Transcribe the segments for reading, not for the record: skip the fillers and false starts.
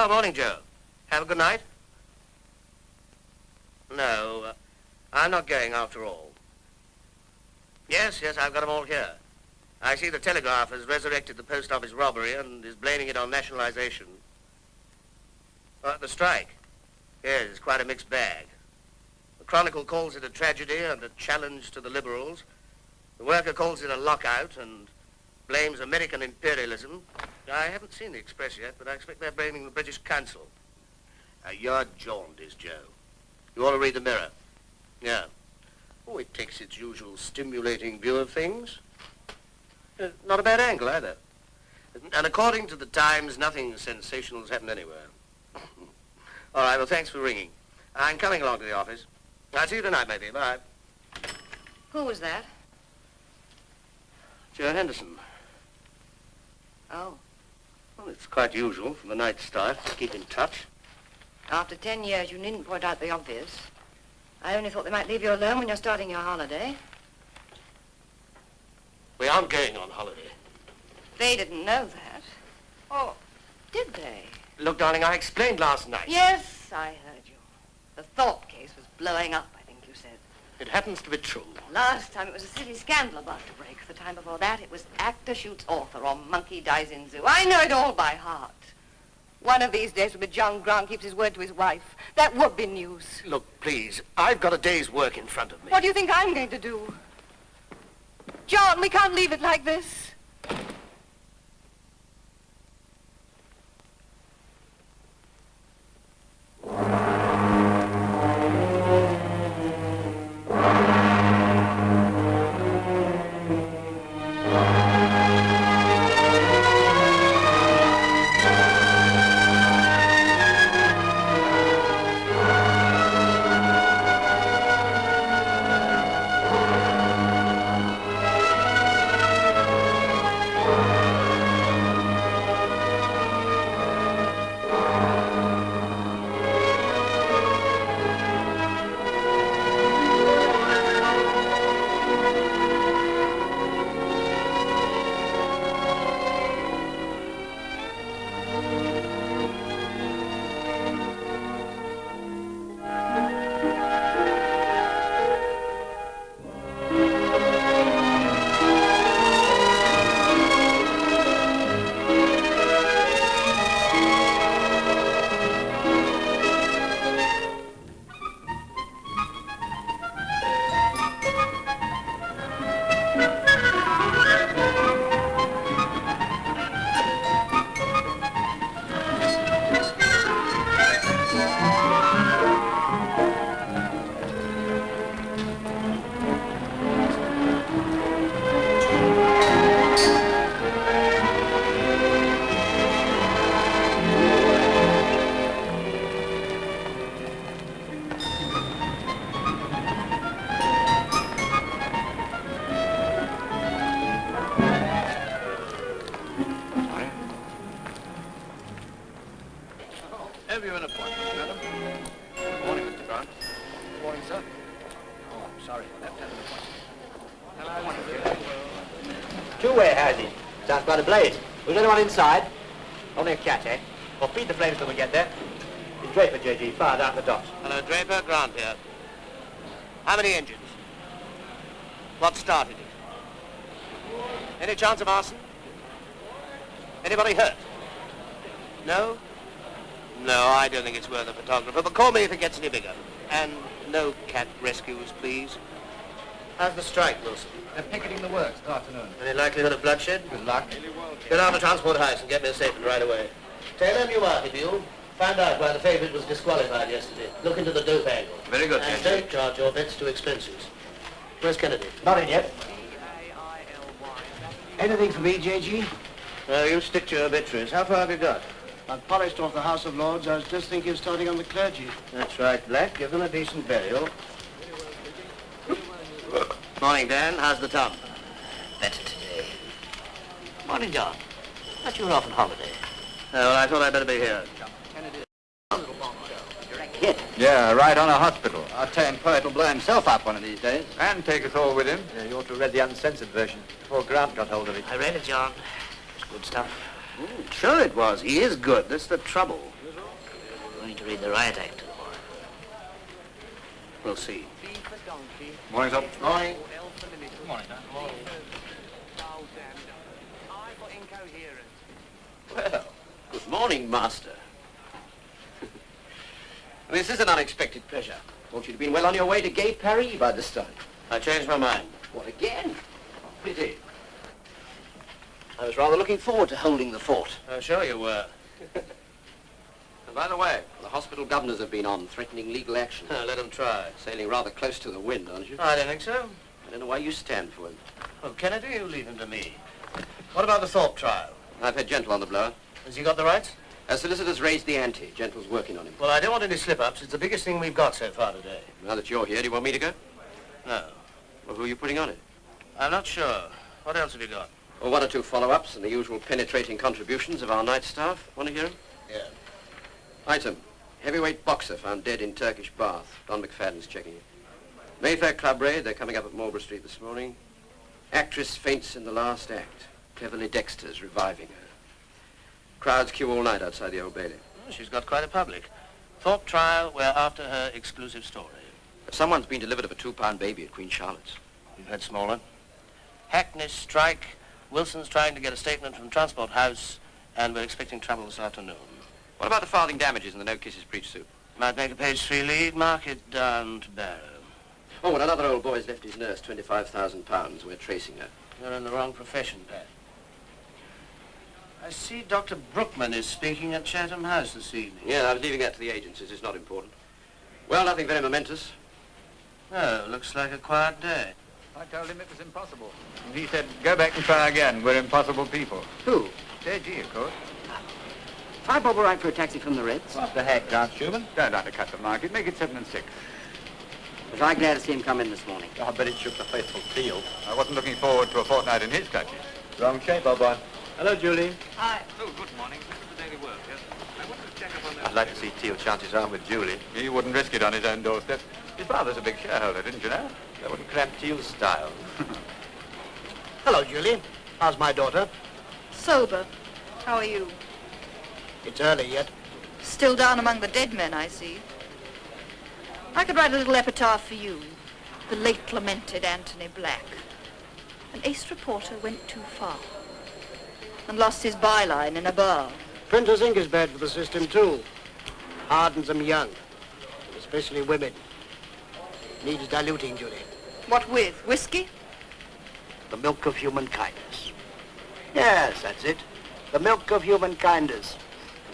Oh, morning, Joe. Have a good night? No, I'm not going after all. Yes, I've got them all here. I see the Telegraph has resurrected the post office robbery and is blaming it on nationalization. The strike. Yes, it's quite a mixed bag. The Chronicle calls it a tragedy and a challenge to the liberals. The Worker calls it a lockout and blames American imperialism. I haven't seen the Express yet, but I expect they're blaming the British Council. You're jaundiced, Joe. You ought to read the Mirror. Yeah. Oh, it takes its usual stimulating view of things. Not a bad angle, either. And according to the Times, nothing sensational has happened anywhere. All right, well, thanks for ringing. I'm coming along to the office. I'll see you tonight, maybe. Bye. Who was that? Joe Henderson. Oh. Well, it's quite usual for the night staff to keep in touch. After 10 years, you needn't point out the obvious. I only thought they might leave you alone when you're starting your holiday. We aren't going on holiday. They didn't know that. Oh, did they? Look, darling, I explained last night. Yes, I heard you. The Thorpe case was blowing up, I think you said. It happens to be true. Last time it was a silly scandal about to break. The time before that it was actor shoots author or monkey dies in zoo. I know it all by heart. One of these days when John Grant keeps his word to his wife, that would be news. Look, please, I've got a day's work in front of me. What do you think I'm going to do? John, we can't leave it like this. Have you an appointment, madam? Good morning, Mr. Grant. Good morning, sir. Oh, I'm sorry. I have to have an appointment. Two-way houses. Sounds quite a blaze. Was anyone inside? Only a cat, eh? Well, feed the flames when we get there. It's Draper, J.G., far down the docks. Hello, Draper. Grant here. How many engines? What started it? Any chance of arson? Anybody hurt? No? No, I don't think it's worth a photographer, but call me if it gets any bigger. And no cat rescues, please. How's the strike, Wilson? They're picketing the works this afternoon. Any likelihood of bloodshed? Good luck. Get down to Transport House and get me a statement right away. Taylor, you are, if you. Find out why the favourite was disqualified yesterday. Look into the dope angle. Very good, And J.G. don't charge your bets to expenses. Where's Kennedy? Not in yet. Anything for me, J.G.? You stick to your obituaries. How far have you got? I've polished off the House of Lords. I was just thinking of starting on the clergy. That's right, Black. Give them a decent burial. Morning, Dan. How's the Tom? Better today. Morning, John. Thought you were off on holiday. Oh, well, I thought I'd better be here. Yeah, right on a hospital. Our tame poet will blow himself up one of these days. And take us all with him. Yeah, you ought to have read the uncensored version before Grant got hold of it. I read it, John. It's good stuff. Sure it was. He is good. That's the trouble. He was going to read the riot act to the boy. We'll see. Morning, sir. Morning. Morning, sir. Well, good morning, Master. This is an unexpected pleasure. Thought you'd been well on your way to Gay Paris by this time. I changed my mind. What, again? Pity. I was rather looking forward to holding the fort. I'm sure you were. And by the way, the hospital governors have been on, threatening legal action. Let them try. Sailing rather close to the wind, aren't you? I don't think so. I don't know why you stand for him. Oh, Kennedy, you leave him to me. What about the Thorpe trial? I've had Gentle on the blower. Has he got the rights? As solicitors raised the ante, Gentle's working on him. Well, I don't want any slip-ups. It's the biggest thing we've got so far today. Now that you're here, do you want me to go? No. Well, who are you putting on it? I'm not sure. What else have you got? Well, one or two follow-ups and the usual penetrating contributions of our night staff. Want to hear them? Yeah. Item. Heavyweight boxer found dead in Turkish bath. Don McFadden's checking it. Mayfair Club raid. They're coming up at Marlborough Street this morning. Actress faints in the last act. Beverly Dexter's reviving her. Crowds queue all night outside the Old Bailey. Well, she's got quite a public. Thorpe trial, we're after her exclusive story. Someone's been delivered of a 2-pound baby at Queen Charlotte's. You've heard smaller. Hackney strike. Wilson's trying to get a statement from Transport House, and we're expecting trouble this afternoon. What about the farthing damages in the No Kisses breach suit? Might make a page 3 lead, mark it down to Barrow. Oh, and another old boy's left his nurse £25,000. We're tracing her. You're in the wrong profession, Pat. I see Dr. Brookman is speaking at Chatham House this evening. Yeah, I was leaving that to the agencies. It's not important. Well, nothing very momentous. Oh, looks like a quiet day. I told him it was impossible. And he said, go back and try again. We're impossible people. Who? JG, of course. If I bob a ride for a taxi from the Ritz, What the heck, Grant Schumann? Don't undercut the market. Make it 7 and 6. was I glad to see him come in this morning. I bet it shook the faithful Teal. I wasn't looking forward to a fortnight in his clutches. Wrong shape, old boy. Hello, Julie. Hi. Oh, good morning. This is the Daily World, yes? I want to check up on that. I'd like to see Teal chance his arm with Julie. He wouldn't risk it on his own doorstep. His father's a big shareholder, didn't you know? That wouldn't cramp Teal's style. Hello, Julie. How's my daughter? Sober. How are you? It's early yet. Still down among the dead men, I see. I could write a little epitaph for you. The late lamented Anthony Black. An ace reporter went too far and lost his byline in a bar. Printer's ink is bad for the system, too. Hardens them young, especially women. Needs diluting, Julie. What with? Whiskey? The milk of human kindness. Yes, that's it. The milk of human kindness.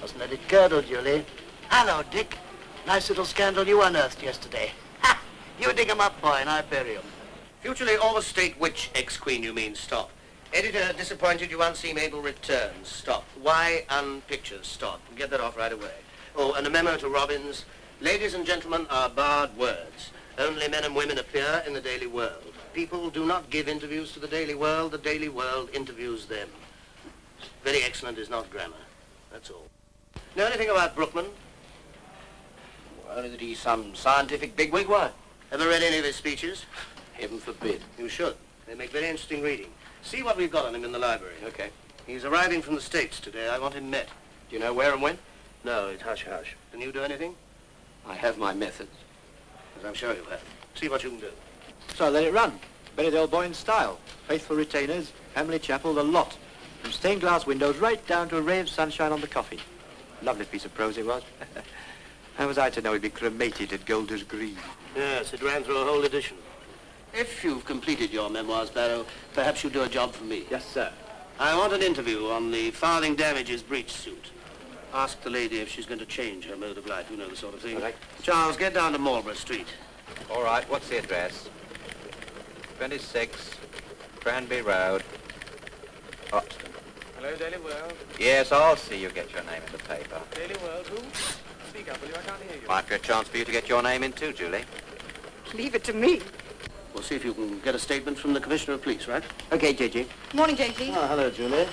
Mustn't let it curdle, Julie. Hello, Dick. Nice little scandal you unearthed yesterday. Ha! You dig 'em up, boy, and I bury 'em. Futurely, all the state which ex-queen you mean, stop. Editor, disappointed you won't see Mabel returns, stop. Why pictures, stop. Get that off right away. Oh, and a memo to Robbins. Ladies and gentlemen are barred words. Only men and women appear in the Daily World. People do not give interviews to the Daily World. The Daily World interviews them. Very excellent is not grammar. That's all. Know anything about Brookman? Only that he's some scientific bigwig, why? Ever read any of his speeches? Heaven forbid. You should. They make very interesting reading. See what we've got on him in the library. Okay. He's arriving from the States today. I want him met. Do you know where and when? No, it's hush-hush. Can you do anything? I have my methods. As I'm sure you have. See what you can do. So let it run. Bury the old boy in style. Faithful retainers, Hamley Chapel, the lot. From stained glass windows right down to a ray of sunshine on the coffee. Lovely piece of prose it was. How was I to know he'd be cremated at Golders Green? Yes, it ran through a whole edition. If you've completed your memoirs, Barrow, perhaps you'll do a job for me. Yes, sir. I want an interview on the farthing damages breach suit. Ask the lady if she's going to change her mode of life. You know the sort of thing. All right. Charles, get down to Marlborough Street. All right, what's the address? 26 Cranby Road, Hoxton. Hello, Daily World. Yes, I'll see you get your name in the paper. Daily World, who? Speak up, will you? I can't hear you. Might be a chance for you to get your name in too, Julie. Leave it to me. We'll see if you can get a statement from the Commissioner of Police, right? Okay, JG. Morning, JG. Oh, hello, Julie.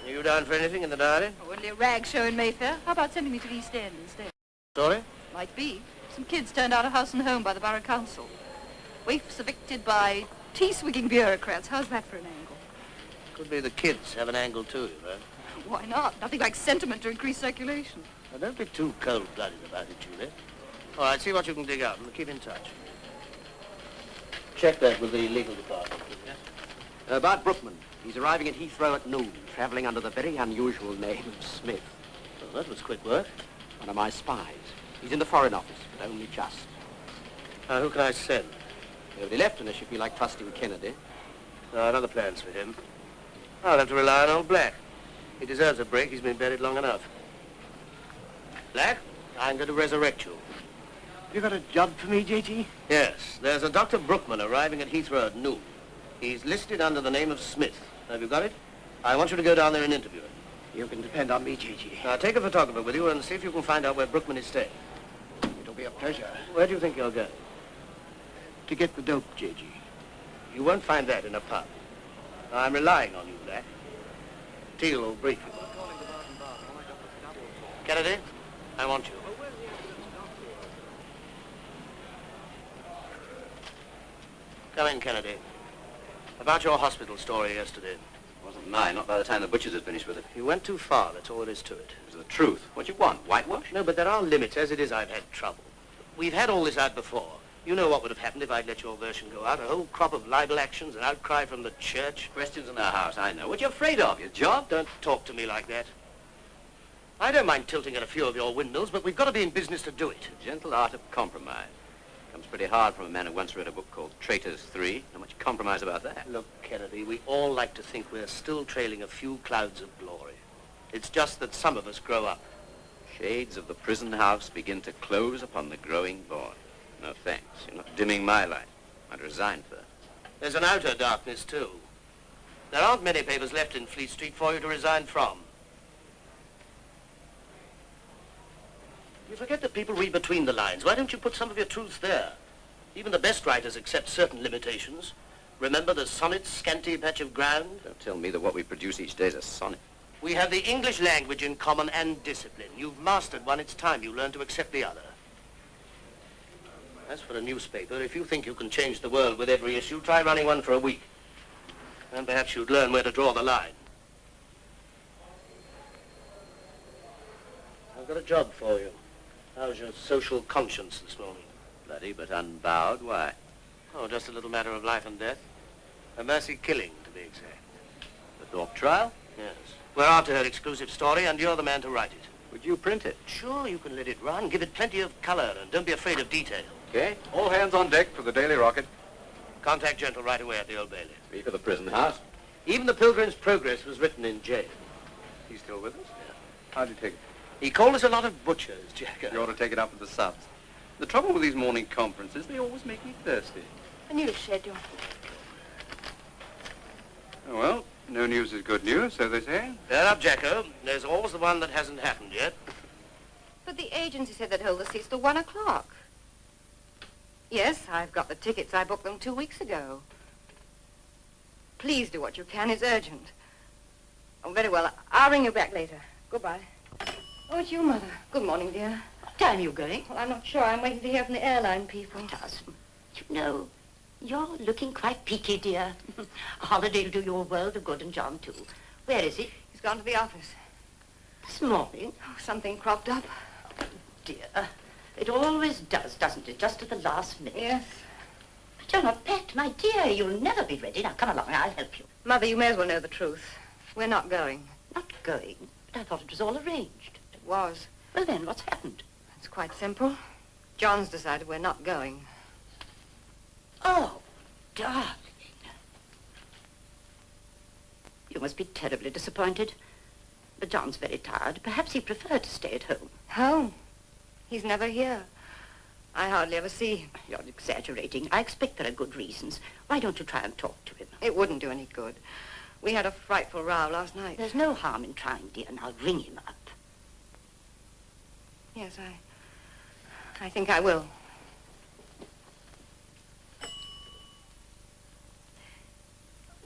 Are you down for anything in the diary? Only a rag show in Mayfair. How about sending me to the East End instead? Story? Might be. Some kids turned out of house and home by the Borough Council. Waifs evicted by tea-swigging bureaucrats. How's that for an angle? Could be the kids have an angle too, you know. Why not? Nothing like sentiment to increase circulation. Now, don't be too cold-blooded about it, Julie. All right, see what you can dig up and keep in touch. Check that with the legal department. Bart Brookman. He's arriving at Heathrow at noon, travelling under the very unusual name of Smith. Well, that was quick work. One of my spies. He's in the Foreign Office, but only just. Who can I send? Nobody left unless you feel like trusting Kennedy. No, I have other plans for him. I'll have to rely on old Black. He deserves a break. He's been buried long enough. Black, I'm going to resurrect you. You got a job for me, J.G.? Yes, there's a Dr. Brookman arriving at Heathrow at noon. He's listed under the name of Smith. Have you got it? I want you to go down there and interview him. You can depend on me, J.G. Now, take a photographer with you and see if you can find out where Brookman is staying. It'll be a pleasure. Where do you think you'll go? To get the dope, J.G. You won't find that in a pub. I'm relying on you, Black. Teal will brief you. Kennedy, I want you. Come in, Kennedy. About your hospital story yesterday. It wasn't mine, not by the time the butchers had finished with it. You went too far, that's all there is to it. It was the truth. What you want, whitewash? No, but there are limits. As it is, I've had trouble. We've had all this out before. You know what would have happened if I'd let your version go out. A whole crop of libel actions, an outcry from the church. Questions in our house, I know. What you afraid of, your job? Don't talk to me like that. I don't mind tilting at a few of your windmills, but we've got to be in business to do it. The gentle art of compromise. Comes pretty hard from a man who once read a book called Traitors 3. Not much compromise about that. Look, Kennedy, we all like to think we're still trailing a few clouds of glory. It's just that some of us grow up. Shades of the prison house begin to close upon the growing boy. No thanks. You're not dimming my light. I'd resign for that. There's an outer darkness, too. There aren't many papers left in Fleet Street for you to resign from. You forget that people read between the lines. Why don't you put some of your truth there? Even the best writers accept certain limitations. Remember the sonnet's scanty patch of ground? Don't tell me that what we produce each day is a sonnet. We have the English language in common and discipline. You've mastered one. It's time you learn to accept the other. As for a newspaper, if you think you can change the world with every issue, try running one for a week. And perhaps you'd learn where to draw the line. I've got a job for you. How's your social conscience this morning? Bloody but unbowed. Why? Oh, just a little matter of life and death. A mercy killing, to be exact. The Thorpe trial? Yes. We're after her exclusive story, and you're the man to write it. Would you print it? Sure, you can let it run. Give it plenty of color, and don't be afraid of detail. Okay. All hands on deck for the Daily Rocket. Contact Gentle right away at the Old Bailey. Me for the prison house. Even the Pilgrim's Progress was written in jail. He's still with us? Yeah. How'd you take it? He called us a lot of butchers, Jacker. You ought to take it up with the subs. The trouble with these morning conferences, they always make me thirsty. A new schedule. Oh, well, no news is good news, so they say. Fair up, Jacko. There's always the one that hasn't happened yet. But the agency said they'd hold the seats till 1 o'clock. Yes, I've got the tickets. I booked them 2 weeks ago. Please do what you can. It's urgent. Oh, very well. I'll ring you back later. Goodbye. Oh, it's you, Mother. Good morning, dear. What time are you going? Well, I'm not sure. I'm waiting to hear from the airline people. Cousin, you know, you're looking quite peaky, dear. A holiday will do you a world of good, and John, too. Where is he? He's gone to the office. This morning? Oh, something cropped up. Dear, it always does, doesn't it? Just at the last minute. Yes. But you're not Pet, my dear. You'll never be ready. Now, come along. I'll help you. Mother, you may as well know the truth. We're not going. Not going? But I thought it was all arranged. It was. Well, then, what's happened? It's quite simple. John's decided we're not going. Oh, darling. You must be terribly disappointed. But John's very tired. Perhaps he preferred to stay at home. Home? He's never here. I hardly ever see him. You're exaggerating. I expect there are good reasons. Why don't you try and talk to him? It wouldn't do any good. We had a frightful row last night. There's no harm in trying, dear. Now ring him up. Yes, I think I will.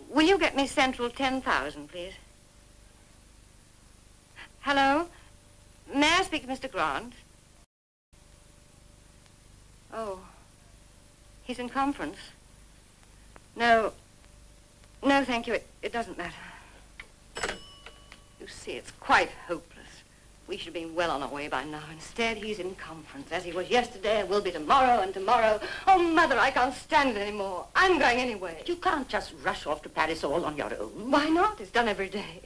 Will you get me Central 10,000, please? Hello? May I speak to Mr. Grant? Oh. He's in conference. No, thank you. It doesn't matter. You see, it's quite hopeless. We should have been well on our way by now. Instead, he's in conference, as he was yesterday and will be tomorrow and tomorrow. Oh, Mother, I can't stand it anymore. I'm going anyway. You can't just rush off to Paris all on your own. Why not? It's done every day.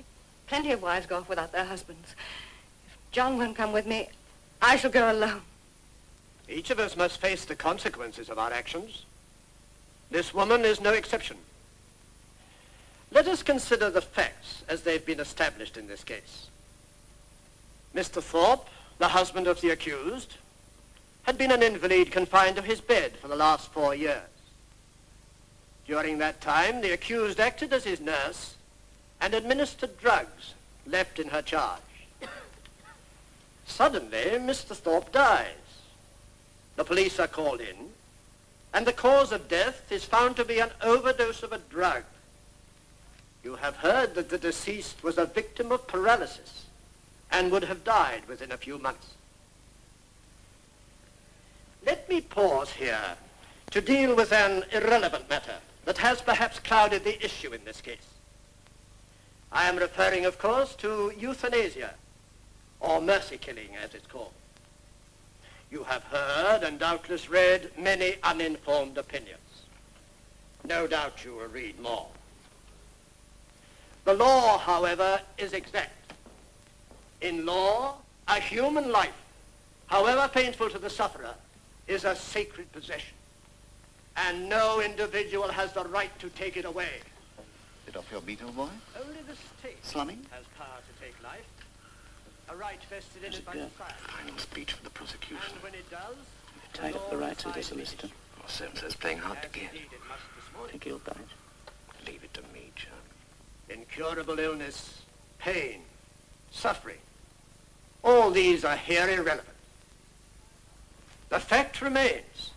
Plenty of wives go off without their husbands. If John won't come with me, I shall go alone. Each of us must face the consequences of our actions. This woman is no exception. Let us consider the facts as they've been established in this case. Mr. Thorpe, the husband of the accused, had been an invalid confined to his bed for the last 4 years. During that time, the accused acted as his nurse and administered drugs left in her charge. Suddenly, Mr. Thorpe dies. The police are called in, and the cause of death is found to be an overdose of a drug. You have heard that the deceased was a victim of paralysis and would have died within a few months. Let me pause here to deal with an irrelevant matter that has perhaps clouded the issue in this case. I am referring, of course, to euthanasia, or mercy killing, as it's called. You have heard and doubtless read many uninformed opinions. No doubt you will read more. The law, however, is exact. In law, a human life, however painful to the sufferer, is a sacred possession, and no individual has the right to take it away. Bit off your beat, old boy? Only the state Slumming? has power to take life, a right vested in it by society. Final speech for the prosecution. And when it does, You've tied up the rights of the solicitor. Well, Sam says playing hard to get. indeed it must this morning. Think he'll bite? Leave it to me, John. Incurable illness, pain, suffering, all these are here irrelevant. The fact remains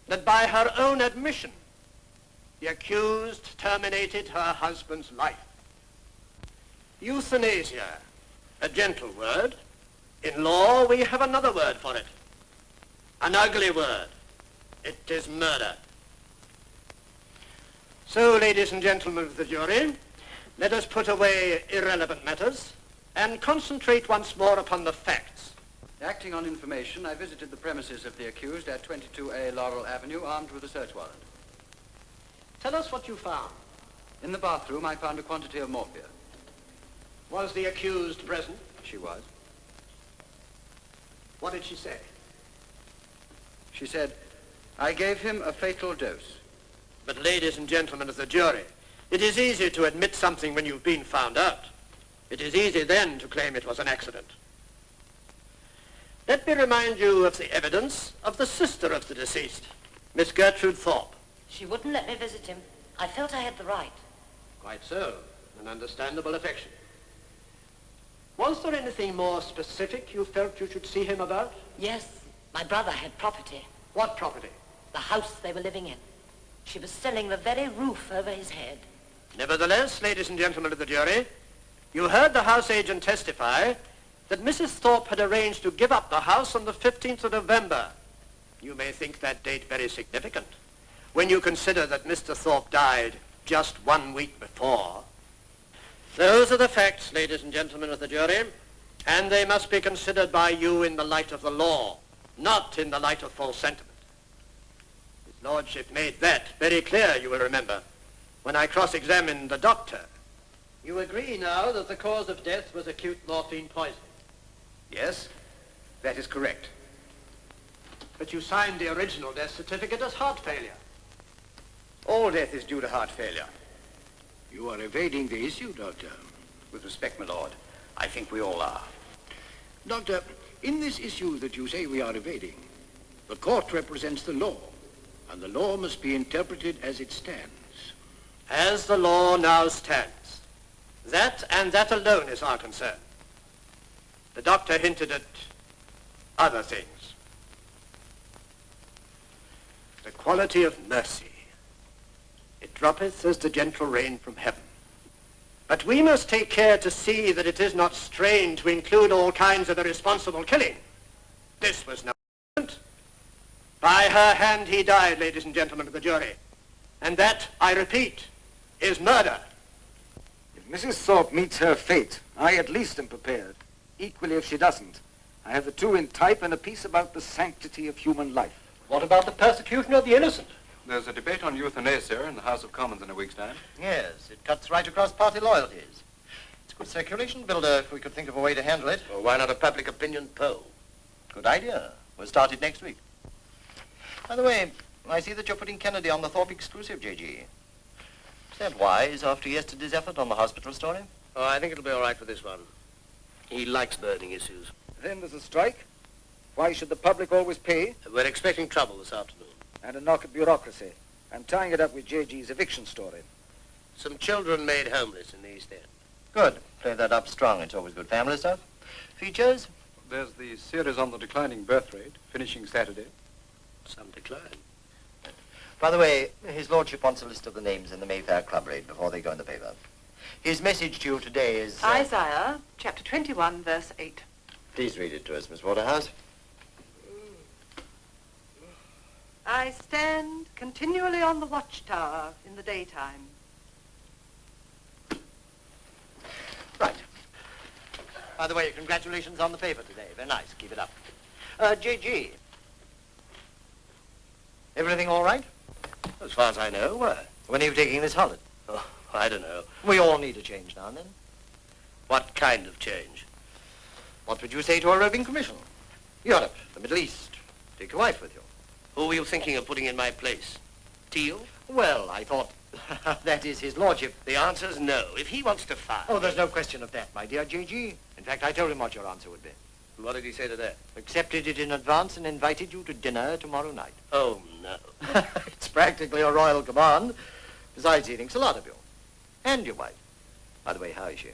that by her own admission, the accused terminated her husband's life. Euthanasia, a gentle word. In law, we have another word for it. An ugly word. It is murder. So, ladies and gentlemen of the jury, let us put away irrelevant matters and concentrate once more upon the facts. Acting on information, I visited the premises of the accused at 22A Laurel Avenue, armed with a search warrant. Tell us what you found. In the bathroom, I found a quantity of morphia. Was the accused present? She was. What did she say? She said, I gave him a fatal dose. But ladies and gentlemen of the jury, it is easy to admit something when you've been found out. It is easy then to claim it was an accident. Let me remind you of the evidence of the sister of the deceased, Miss Gertrude Thorpe. She wouldn't let me visit him. I felt I had the right. Quite so. An understandable affection. Was there anything more specific you felt you should see him about? Yes, my brother had property. What property? The house they were living in. She was selling the very roof over his head. Nevertheless, ladies and gentlemen of the jury, you heard the house agent testify that Mrs. Thorpe had arranged to give up the house on the 15th of November. You may think that date very significant when you consider that Mr. Thorpe died just 1 week before. Those are the facts, ladies and gentlemen of the jury, and they must be considered by you in the light of the law, not in the light of false sentiment. His Lordship made that very clear, you will remember, when I cross-examined the doctor. You agree now that the cause of death was acute morphine poisoning? Yes, that is correct. But you signed the original death certificate as heart failure. All death is due to heart failure. You are evading the issue, Doctor. With respect, my lord, I think we all are. Doctor, in this issue that you say we are evading, the court represents the law, and the law must be interpreted as it stands. As the law now stands. That and that alone is our concern. The doctor hinted at other things. The quality of mercy. It droppeth as the gentle rain from heaven. But we must take care to see that it is not strained to include all kinds of irresponsible killing. This was no accident. By her hand he died, ladies and gentlemen of the jury. And that, I repeat, is murder. If Mrs. Thorpe meets her fate. I at least am prepared. Equally if she doesn't. I have the two in type and a piece about the sanctity of human life. What about the persecution of the innocent? There's a debate on euthanasia in the House of Commons in a week's time. Yes, it cuts right across party loyalties. It's a good circulation builder if we could think of a way to handle it. Well, why not a public opinion poll? Good idea. We'll start it next week. By the way, I see that you're putting Kennedy on the Thorpe exclusive, J.G. Is that wise after yesterday's effort on the hospital story? Oh, I think it'll be all right for this one. He likes burning issues. Then there's a strike. Why should the public always pay? We're expecting trouble this afternoon. And a knock at bureaucracy. I'm tying it up with J.G.'s eviction story. Some children made homeless in the East End. Good. Play that up strong. It's always good family stuff. Features? There's the series on the declining birth rate, finishing Saturday. Some decline. By the way, His Lordship wants a list of the names in the Mayfair Club raid before they go in the paper. His message to you today is... Isaiah, chapter 21, verse 8. Please read it to us, Miss Waterhouse. I stand continually on the watchtower in the daytime. Right. By the way, congratulations on the paper today. Very nice. Keep it up. J.G. Everything all right? As far as I know, why? When are you taking this holiday? Oh, I don't know. We all need a change now and then. What kind of change? What would you say to a roving commission? Europe, the Middle East. Take your wife with you. Who were you thinking of putting in my place? Teal? Well, I thought... that is His Lordship. The answer's no. If he wants to fire... Oh, there's no question of that, my dear J.G. In fact, I told him what your answer would be. What did he say to that? Accepted it in advance and invited you to dinner tomorrow night. Oh, no. It's practically a royal command. Besides, he thinks a lot of you. And your wife. By the way, how is she?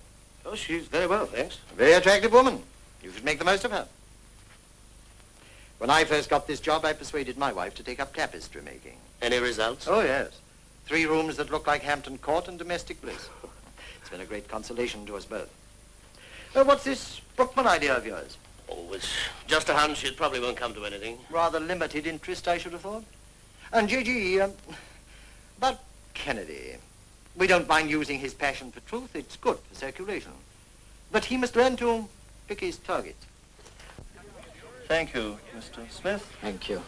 Oh, she's very well, thanks. A very attractive woman. You should make the most of her. When I first got this job, I persuaded my wife to take up tapestry making. Any results? Oh, yes. 3 rooms that look like Hampton Court and domestic bliss. It's been a great consolation to us both. What's this Brookman idea of yours? Oh, it's just a hunch. It probably won't come to anything. Rather limited interest, I should have thought. And J.G., about Kennedy. We don't mind using his passion for truth. It's good for circulation. But he must learn to pick his target. Thank you, Mr. Smith. Thank you.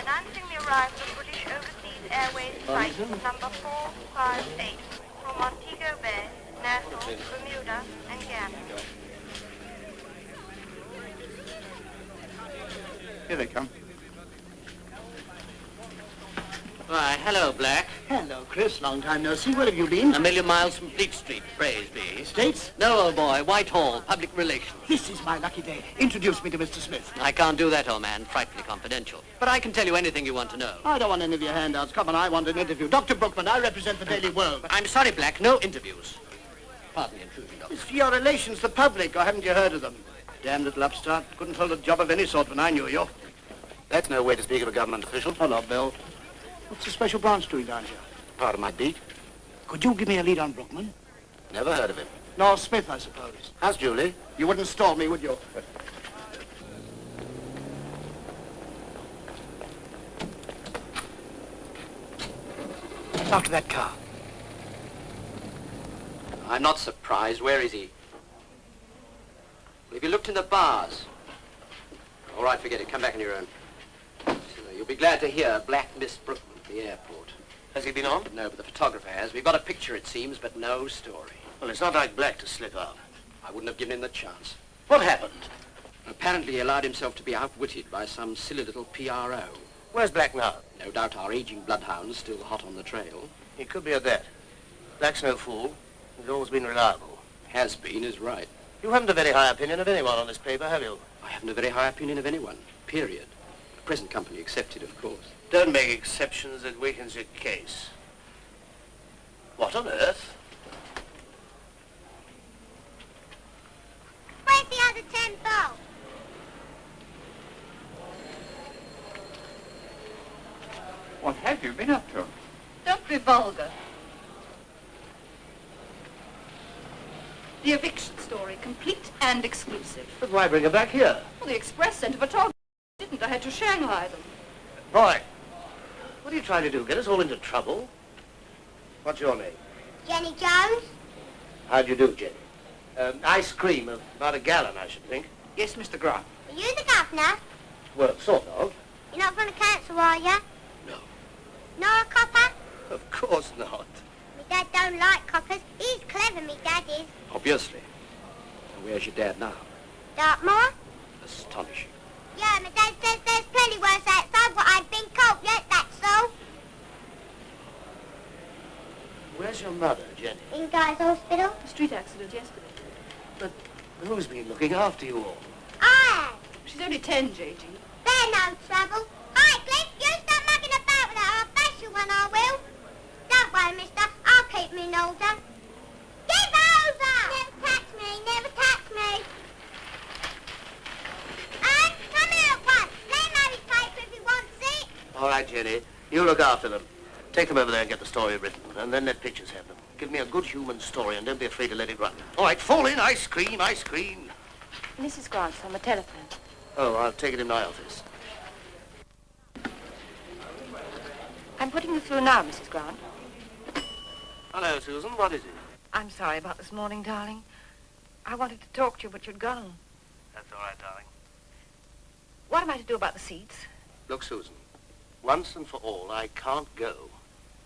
Announcing the arrival of British Overseas Airways flight number 458 from Montego Bay, Nassau, Bermuda, and Ghana. Here they come. Why, hello, Black. Hello, Chris. Long time no see. Where have you been? A million miles from Fleet Street, praise be. States? No, old boy. Whitehall, public relations. This is my lucky day. Introduce me to Mr. Smith. I can't do that, old man. Frightfully confidential. But I can tell you anything you want to know. I don't want any of your handouts. Come on, I want an interview. Dr. Brookman, I represent the Daily World. I'm sorry, Black. No interviews. Pardon the intrusion, Doctor. It's for your relations, the public, or haven't you heard of them? Damn little upstart. Couldn't hold a job of any sort when I knew you. That's no way to speak of a government official. Hello, Bill. What's the special branch doing down here? Part of my beat. Could you give me a lead on Brookman? Never heard of him. No, Smith, I suppose. How's Julie? You wouldn't stall me, would you? After that car. I'm not surprised. Where is he? Well, have you looked in the bars? All right, forget it. Come back on your own. So, you'll be glad to hear Black Miss Brookman at the airport. Has he been on? No, but the photographer has. We've got a picture, it seems, but no story. Well, it's not like Black to slip out. I wouldn't have given him the chance. What happened? Apparently he allowed himself to be outwitted by some silly little PRO. Where's Black now? No doubt our aging bloodhound's still hot on the trail. He could be at that. Black's no fool. He's always been reliable. Has been is right. You haven't a very high opinion of anyone on this paper, have you? I haven't a very high opinion of anyone, period. The present company excepted, of course. Don't make exceptions. That weakens your case. What on earth? Where's the other 10 bulbs? What have you been up to? Don't be vulgar. The eviction story, complete and exclusive. But why bring her back here? Well, the Express sent a photographer. Didn't I had to Shanghai them. Boy, what are you trying to do? Get us all into trouble? What's your name? Jenny Jones? How'd you do, Jenny? Ice cream of about a gallon, I should think. Yes, Mr. Grant. Are you the governor? Well, sort of. You're not from the council, are you? No. Nor a copper? Of course not. Me dad don't like coppers. He's clever, me dad is. Obviously. And where's your dad now? Dartmoor? Astonishing. Yeah, my dad says there's plenty worse outside what I've been called. Yes, that's so. Where's your mother, Jenny? In Guy's hospital? A street accident yesterday. But who's been looking after you all? I am. She's only 10, J.G. They're no trouble. Hi, Cliff, you stop mucking about with that. I'll bash you when I will. Don't worry, mister. I'll keep me nose down. Give over! Never touch me, never touch me. And come here at once. Let him have his paper if he wants it. All right, Jenny. You look after them. Take them over there and get the story written, and then let pictures have them. Give me a good human story, and don't be afraid to let it run. All right, fall in. Ice cream, ice cream. Mrs. Grant's on the telephone. Oh, I'll take it in my office. I'm putting you through now, Mrs. Grant. Hello, Susan. What is it? I'm sorry about this morning, darling. I wanted to talk to you, but you'd gone. That's all right, darling. What am I to do about the seats? Look, Susan, once and for all, I can't go.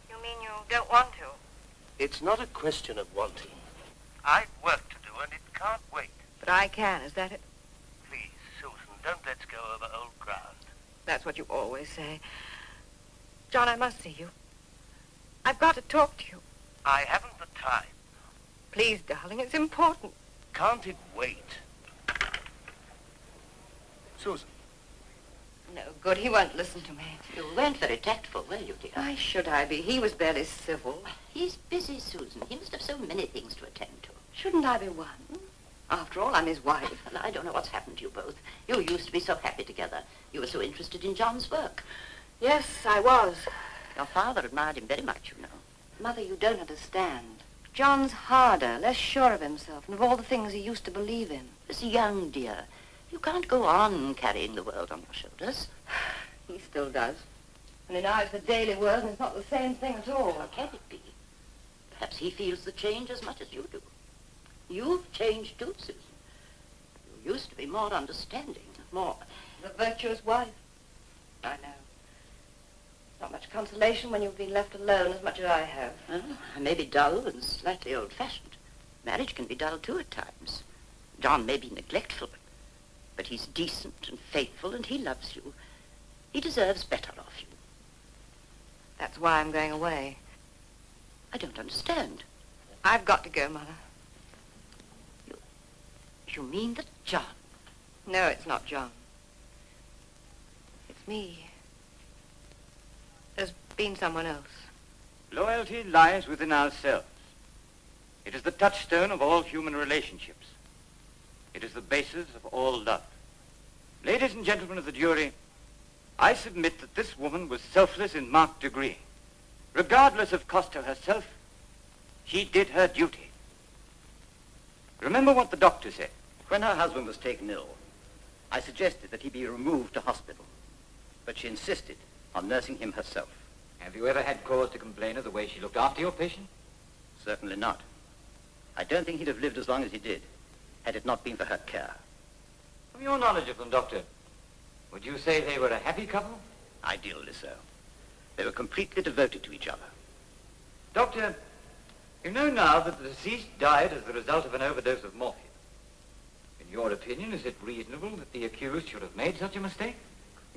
You mean you don't want to? It's not a question of wanting. I've work to do, and it can't wait. But I can, is that it? Please, Susan, don't let's go over old ground. That's what you always say. John, I must see you. I've got to talk to you. I haven't the time. Please, darling, it's important. Can't it wait? Susan. No good. He won't listen to me. You weren't very tactful, were you, dear? Why should I be? He was barely civil. He's busy, Susan. He must have so many things to attend to. Shouldn't I be one? After all, I'm his wife. Well, I don't know what's happened to you both. You used to be so happy together. You were so interested in John's work. Yes, I was. Your father admired him very much, you know. Mother, you don't understand. John's harder, less sure of himself, and of all the things he used to believe in. As young, dear, you can't go on carrying the world on your shoulders. He still does. And in eyes the daily world, and it's not the same thing at all. How can it be? Perhaps he feels the change as much as you do. You've changed too, Susan. You used to be more understanding, more... The virtuous wife. I know. Not much consolation when you've been left alone as much as I have. Well, I may be dull and slightly old-fashioned. Marriage can be dull, too, at times. John may be neglectful, but he's decent and faithful, and he loves you. He deserves better of you. That's why I'm going away. I don't understand. I've got to go, Mother. You mean that John? No, it's not John. It's me. There's been someone else. Loyalty lies within ourselves. It is the touchstone of all human relationships. It is the basis of all love. Ladies and gentlemen of the jury, I submit that this woman was selfless in marked degree. Regardless of cost to herself, she did her duty. Remember what the doctor said. When her husband was taken ill, I suggested that he be removed to hospital, but she insisted on nursing him herself. Have you ever had cause to complain of the way she looked after your patient? Certainly not. I don't think he'd have lived as long as he did, had it not been for her care. From your knowledge of them, Doctor, would you say they were a happy couple? Ideally so. They were completely devoted to each other. Doctor, you know now that the deceased died as the result of an overdose of morphine. In your opinion, is it reasonable that the accused should have made such a mistake?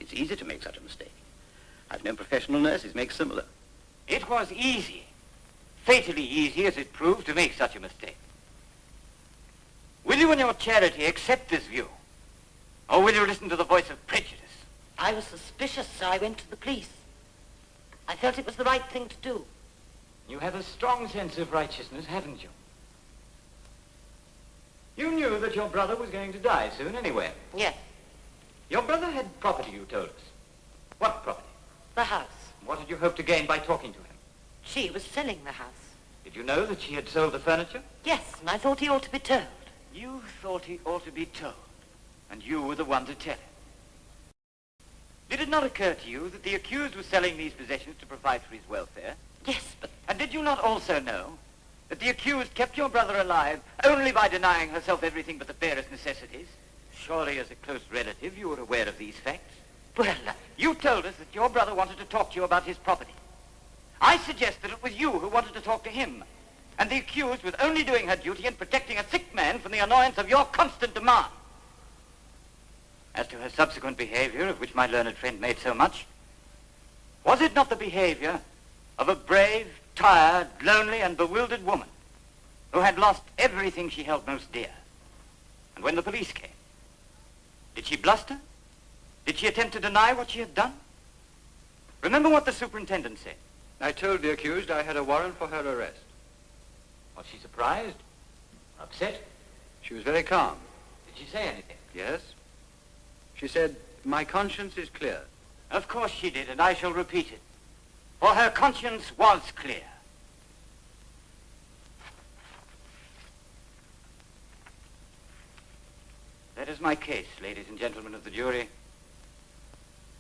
It's easy to make such a mistake. I've known professional nurses make similar. It was easy, fatally easy as it proved, to make such a mistake. Will you and your charity accept this view? Or will you listen to the voice of prejudice? I was suspicious, so I went to the police. I felt it was the right thing to do. You have a strong sense of righteousness, haven't you? You knew that your brother was going to die soon anyway. Yes. Your brother had property, you told us. What property? The house. What did you hope to gain by talking to him? She was selling the house. Did you know that she had sold the furniture? Yes, and I thought he ought to be told. You thought he ought to be told, and you were the one to tell him. Did it not occur to you that the accused was selling these possessions to provide for his welfare? Yes, but... And did you not also know that the accused kept your brother alive only by denying herself everything but the barest necessities? Surely, as a close relative, you were aware of these facts. Well, you told us that your brother wanted to talk to you about his property. I suggest that it was you who wanted to talk to him, and the accused was only doing her duty in protecting a sick man from the annoyance of your constant demand. As to her subsequent behavior, of which my learned friend made so much, was it not the behavior of a brave, tired, lonely, and bewildered woman who had lost everything she held most dear? And when the police came, did she bluster? Did she attempt to deny what she had done? Remember what the superintendent said. I told the accused I had a warrant for her arrest. Was she surprised? Upset? She was very calm. Did she say anything? Yes. She said, "My conscience is clear." Of course she did, and I shall repeat it. For her conscience was clear. That is my case, ladies and gentlemen of the jury,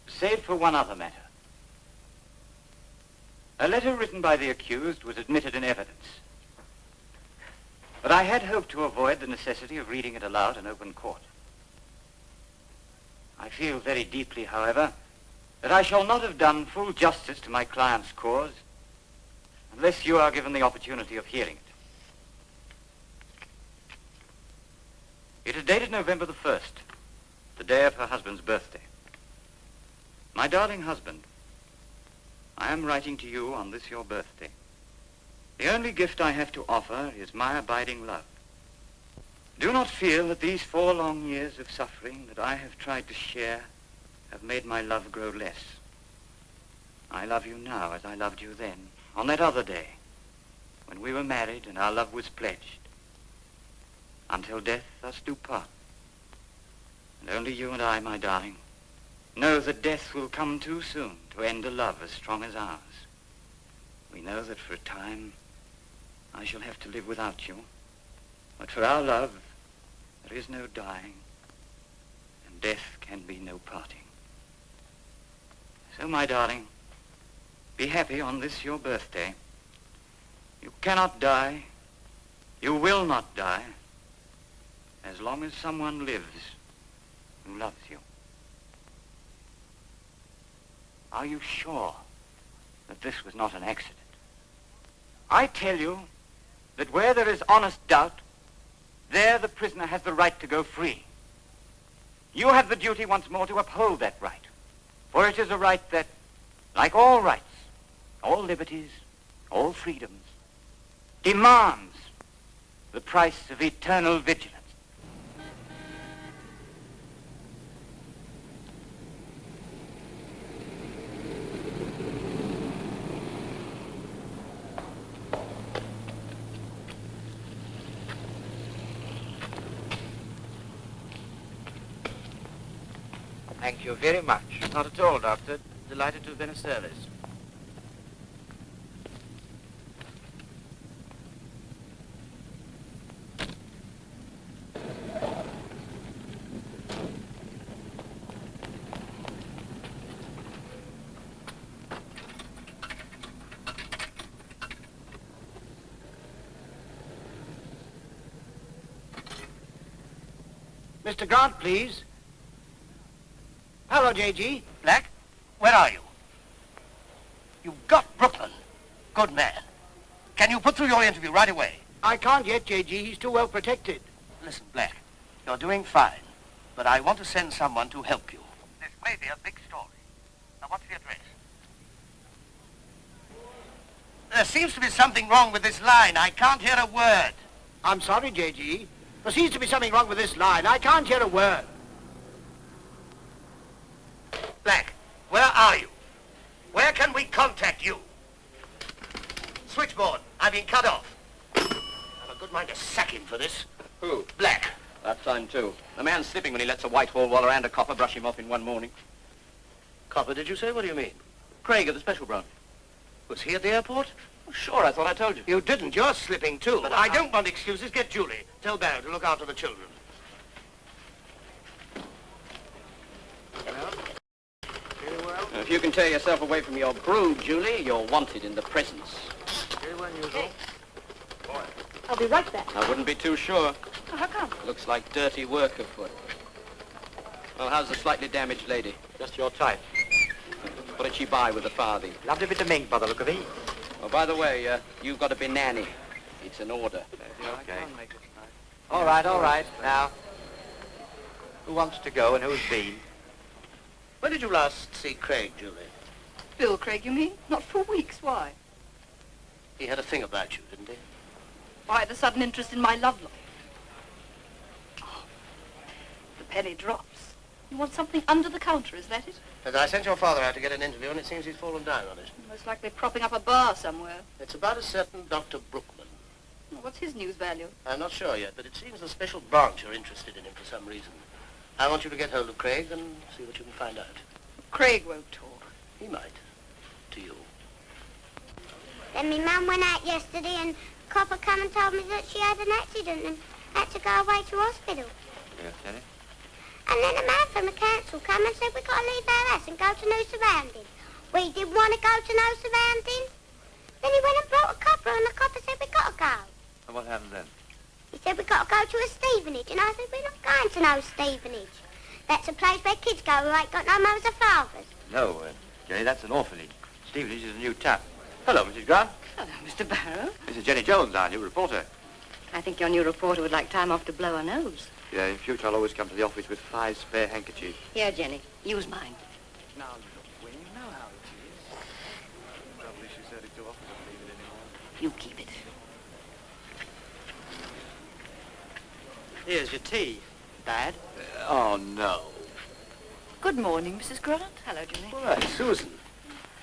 save for one other matter. A letter written by the accused was admitted in evidence. But I had hoped to avoid the necessity of reading it aloud in open court. I feel very deeply, however, that I shall not have done full justice to my client's cause unless you are given the opportunity of hearing it. It is dated November the 1st, the day of her husband's birthday. My darling husband, I am writing to you on this your birthday. The only gift I have to offer is my abiding love. Do not feel that these 4 long years of suffering that I have tried to share have made my love grow less. I love you now as I loved you then, on that other day, when we were married and our love was pledged. Until death us do part. And only you and I, my darling, know that death will come too soon to end a love as strong as ours. We know that for a time I shall have to live without you, but for our love there is no dying, and death can be no parting. So, my darling, be happy on this your birthday. You cannot die, you will not die, as long as someone lives who loves you. Are you sure that this was not an accident? I tell you that where there is honest doubt, there the prisoner has the right to go free. You have the duty once more to uphold that right, for it is a right that, like all rights, all liberties, all freedoms, demands the price of eternal vigilance. Thank you very much. Not at all, Doctor. Delighted to have been of service. Mr. Grant, please. Hello, J.G. Black, where are you? You've got Brooklyn. Good man. Can you put through your interview right away? I can't yet, J.G. He's too well protected. Listen, Black, you're doing fine, but I want to send someone to help you. This may be a big story. Now, what's the address? There seems to be something wrong with this line. I can't hear a word. I'm sorry, J.G. There seems to be something wrong with this line. I can't hear a word. Black, where are you? Where can we contact you? Switchboard, I've been cut off. I've a good mind to sack him for this. Who? Black. That's fine, too. The man's slipping when he lets a Whitehall Waller and a copper brush him off in one morning. Copper, did you say? What do you mean? Craig of the Special Branch. Was he at the airport? Well, sure, I thought I told you. You didn't. You're slipping, too. But I don't want excuses. Get Julie. Tell Barrow to look after the children. If you can tear yourself away from your brood, Julie, you're wanted in the prisons. Very well, usual. I'll be right back. I wouldn't be too sure. Oh, how come? Looks like dirty work afoot. Well, how's the slightly damaged lady? Just your type. What did she buy with the farthing? Lovely bit of mink by the look of it. Oh, by the way, you've got to be nanny. It's an order. Okay. All right. Now, who wants to go and who's been? When did you last see Craig, Julie? Bill Craig, you mean? Not for weeks. Why? He had a thing about you, didn't he? Why the sudden interest in my love life? Oh, the penny drops. You want something under the counter, is that it? As I sent your father out to get an interview, and it seems he's fallen down on it. Most likely propping up a bar somewhere. It's about a certain Dr. Brookman. Well, what's his news value? I'm not sure yet, but it seems the special branch are interested in him for some reason. I want you to get hold of Craig and see what you can find out. Craig won't talk. He might. To you. Then my mum went out yesterday and Copper come and told me that she had an accident and had to go away to hospital. Yes, Jenny? And then a man from the council come and said we got to leave our house and go to new surroundings. We didn't want to go to no surroundings. Then he went and brought a copper and the copper said we got to go. And what happened then? He said we got to go to a Stevenage and I said we're not going to no Stevenage. That's a place where kids go who ain't got no mothers or fathers. No, Jenny, that's an orphanage. Stevenage is a new town. Hello, Mrs. Grant. Hello, Mr. Barrow. This is Jenny Jones, our new reporter. I think your new reporter would like time off to blow her nose. Yeah, in future I'll always come to the office with 5 spare handkerchiefs. Here, Jenny. Use mine. Now, look, Winnie, you know how it is. Probably she said it too often, I don't leave it anymore. You keep it. Here's your tea. Bad? Oh, no. Good morning, Mrs. Grant. Hello, Julie. All right, Susan.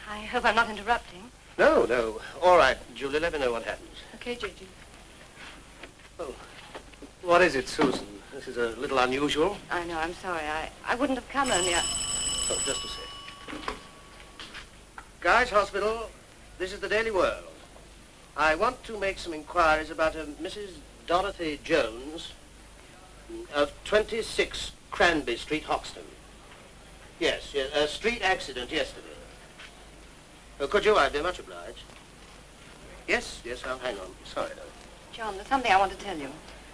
I hope I'm not interrupting. No. All right, Julie, let me know what happens. Okay, J.G. Oh, what is it, Susan? This is a little unusual. I know, I'm sorry. I wouldn't have come only Oh, just a sec. Guy's Hospital, this is the Daily World. I want to make some inquiries about a Mrs. Dorothy Jones of 26 Cranby Street, Hoxton. Yes, a street accident yesterday. Could you? I'd be much obliged. Yes, I'll hang on. Sorry, though. John, there's something I want to tell you.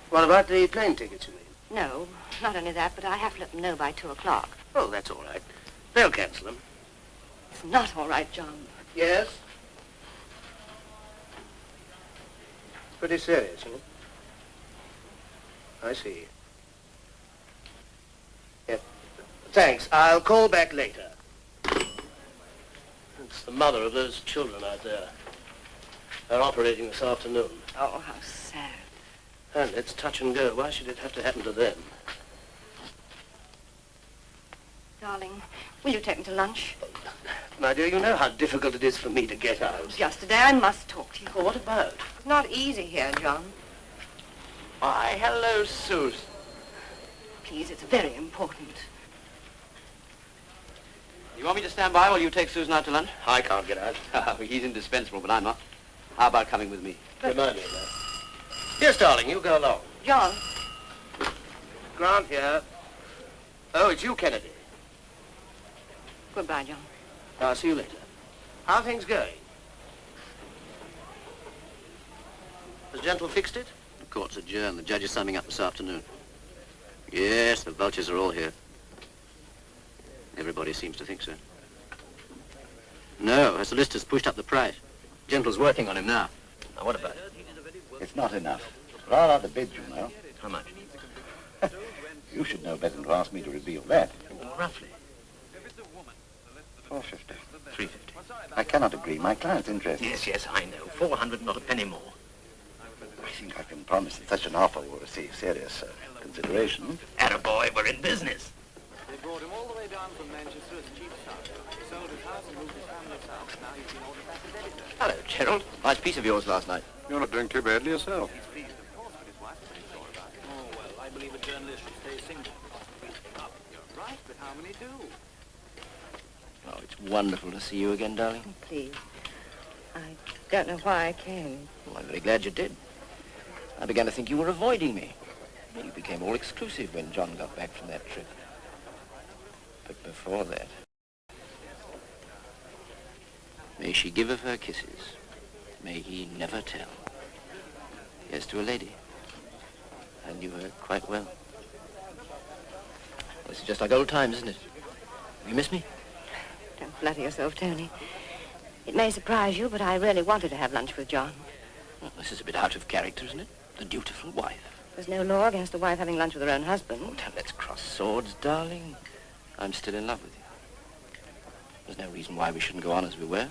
What about the plane tickets, you mean? No, not only that, but I have to let them know by 2 o'clock. Oh, that's all right. They'll cancel them. It's not all right, John. Yes? Pretty serious, huh? I see. Yeah. Thanks. I'll call back later. It's the mother of those children out there. They're operating this afternoon. Oh, how sad. And it's touch and go. Why should it have to happen to them? Darling, will you take me to lunch? My dear, you know how difficult it is for me to get out. Just today, I must talk to you. Well, what about? It's not easy here, John. Why, hello, Susan. Please, it's very important. You want me to stand by while you take Susan out to lunch? I can't get out. He's indispensable, but I'm not. How about coming with me? Remind me of that. Yes, darling, you go along. John. Grant here. Oh, it's you, Kennedy. Goodbye, John. I'll see you later. How are things going? Has Gentle fixed it? The court's adjourned. The judge is summing up this afternoon. Yes, the vultures are all here. Everybody seems to think so. No, her solicitor's pushed up the price. Gentle's working on him now. Now, what about it? It's not enough. There are other bids, you know. How much? You should know better than to ask me to reveal that. Roughly. 450. 350. I cannot agree. My client's interested. Yes, I know. 400, not a penny more. I think I can promise that such an offer will receive serious consideration. Attaboy, we're in business. They brought him all the way down from Manchester as chief sergeant. He sold his house and moved his family south. Now he's been ordered back as editor. Hello, Gerald. Nice piece of yours last night. You're not doing too badly yourself. He's pleased, of course, but his wife is pretty sore about it. Oh, well, I believe a journalist should stay single. Oh, you're right, but how many do? Oh, it's wonderful to see you again, darling. Please. I don't know why I came. Well, I'm very glad you did. I began to think you were avoiding me. You became all exclusive when John got back from that trip. But before that... May she give of her kisses. May he never tell. Yes, to a lady. I knew her quite well. This is just like old times, isn't it? You miss me? Don't flatter yourself, Tony. It may surprise you, but I really wanted to have lunch with John. Well, this is a bit out of character, isn't it? The dutiful wife. There's no law against a wife having lunch with her own husband. Oh, don't let's cross swords, darling. I'm still in love with you. There's no reason why we shouldn't go on as we were.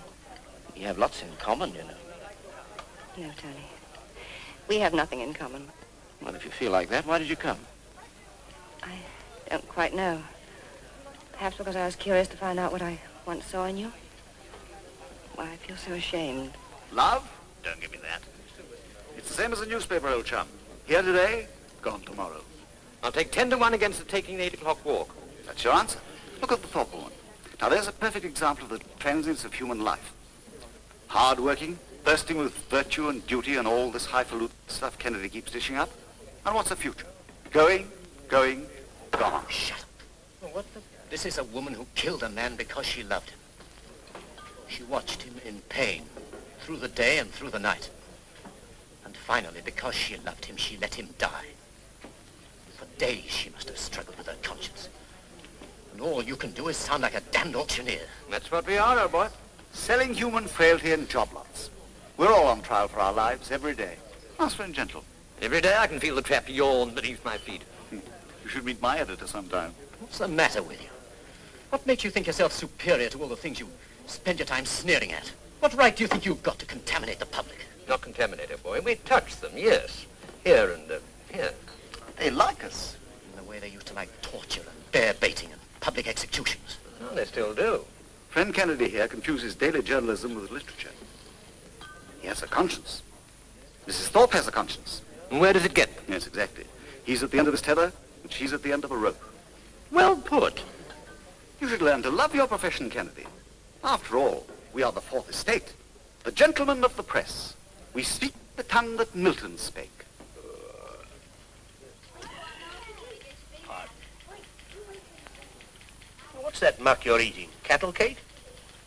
We have lots in common, you know. No, Tony. We have nothing in common. Well, if you feel like that, why did you come? I don't quite know. Perhaps because I was curious to find out what I once saw in you. Why, I feel so ashamed. Love? Don't give me that. It's the same as a newspaper, old chum. Here today, gone tomorrow. I'll take 10 to 1 against the taking the 8 o'clock walk. That's your answer. Look at the thoughtful one. Now, there's a perfect example of the transience of human life. Hard-working, bursting with virtue and duty and all this highfalutin stuff Kennedy keeps dishing up. And what's the future? Going, gone. Shut up. Well, what the... This is a woman who killed a man because she loved him. She watched him in pain through the day and through the night. And finally, because she loved him, she let him die. For days, she must have struggled with her conscience. And all you can do is sound like a damned auctioneer. That's what we are, old boy. Selling human frailty and job lots. We're all on trial for our lives every day. Ask for gentle. Every day I can feel the trap yawn beneath my feet. You should meet my editor sometime. What's the matter with you? What makes you think yourself superior to all the things you spend your time sneering at? What right do you think you've got to contaminate the public? Not contaminated, boy. We touch them, yes. Here and here. They like us. In the way they used to like torture and bear baiting and public executions. Well, they still do. Friend Kennedy here confuses daily journalism with literature. He has a conscience. Mrs. Thorpe has a conscience. And where does it get them? Yes, exactly. He's at the end of his tether, and she's at the end of a rope. Well put. You should learn to love your profession, Kennedy. After all, we are the Fourth Estate, the gentlemen of the press. We speak the tongue that Milton spake. What's that muck you're eating? Cattle cake?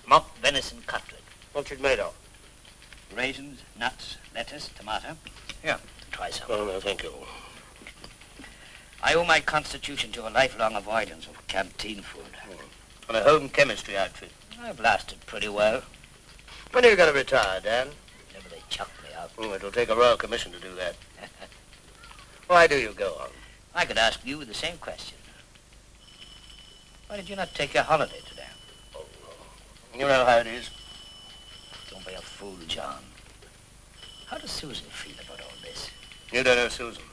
Mock venison cutlet. What's it made of? Raisins, nuts, lettuce, tomato. Here, try some. Oh, no, thank you. I owe my constitution to a lifelong avoidance of canteen food. On a home chemistry outfit. I've lasted pretty well. When are you going to retire, Dan? Never they chuck me out. Oh, it'll take a royal commission to do that. Why do you go on? I could ask you the same question. Why did you not take your holiday today? Oh, no. You know how it is. Don't be a fool, John. How does Susan feel about all this? You don't know Susan.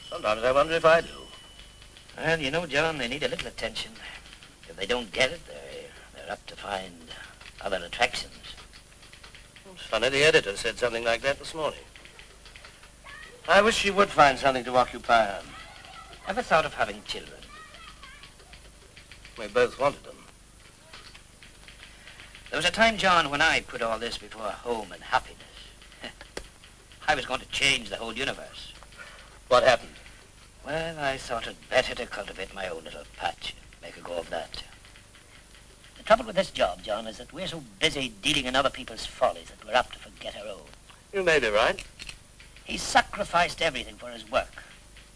Sometimes I wonder if I do. Well, you know, John, they need a little attention. If they don't get it, they're up to find other attractions. It's funny, the editor said something like that this morning. I wish she would find something to occupy her. Ever thought of having children? We both wanted them. There was a time, John, when I put all this before home and happiness. I was going to change the whole universe. What happened? Well, I thought it better to cultivate my own little patch and make a go of that. The trouble with this job, John, is that we're so busy dealing in other people's follies that we're apt to forget our own. You may be right. He's sacrificed everything for his work.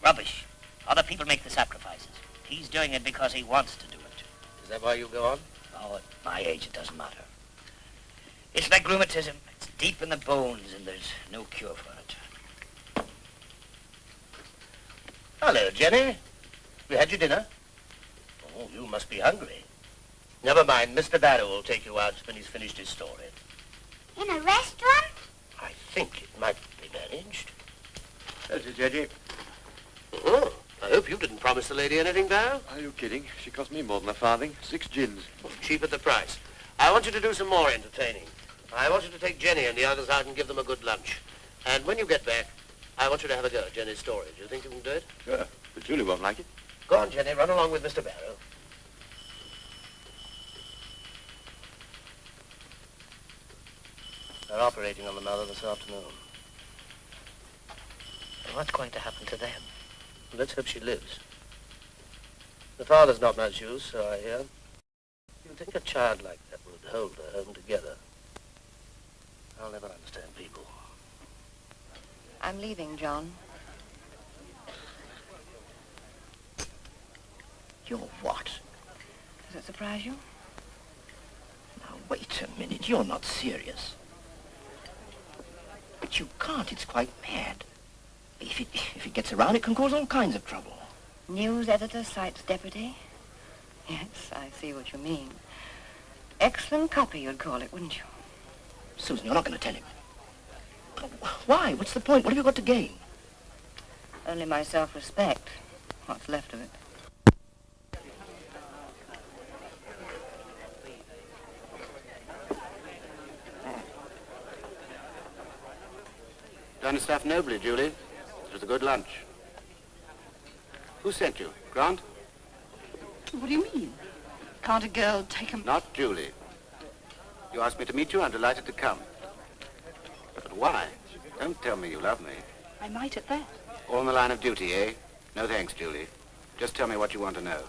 Rubbish. Other people make the sacrifices. He's doing it because he wants to do it. Is that why you go on? Oh, at my age, it doesn't matter. It's like rheumatism. It's deep in the bones, and there's no cure for it. Hello, Jenny. You had your dinner? Oh, you must be hungry. Never mind. Mr. Barrow will take you out when he's finished his story. In a restaurant? I think it might be managed. That's it, Jenny. Oh, I hope you didn't promise the lady anything, Barrow. Are you kidding? She cost me more than a farthing. 6 gins. Oh, cheap at the price. I want you to do some more entertaining. I want you to take Jenny and the others out and give them a good lunch. And when you get back, I want you to have a go at Jenny's story. Do you think you can do it? Sure, but Julie won't like it. Go on, Jenny. Run along with Mr. Barrow. They're operating on the mother this afternoon. And what's going to happen to them? Let's hope she lives. The father's not much use, so I hear. You'd think a child like that would hold her home together. I'll never understand people. I'm leaving, John. You're what? Does it surprise you? Now, wait a minute. You're not serious. But you can't. It's quite mad. If it gets around, it can cause all kinds of trouble. News editor cites deputy? Yes, I see what you mean. Excellent copy, you'd call it, wouldn't you? Susan, you're not going to tell him. Why? What's the point? What have you got to gain? Only my self-respect. What's left of it. Done your stuff nobly, Julie. It was a good lunch. Who sent you? Grant? What do you mean? Can't a girl take a... Not Julie. You asked me to meet you. I'm delighted to come. But why? Don't tell me you love me. I might at that. All in the line of duty, eh? No thanks, Julie. Just tell me what you want to know.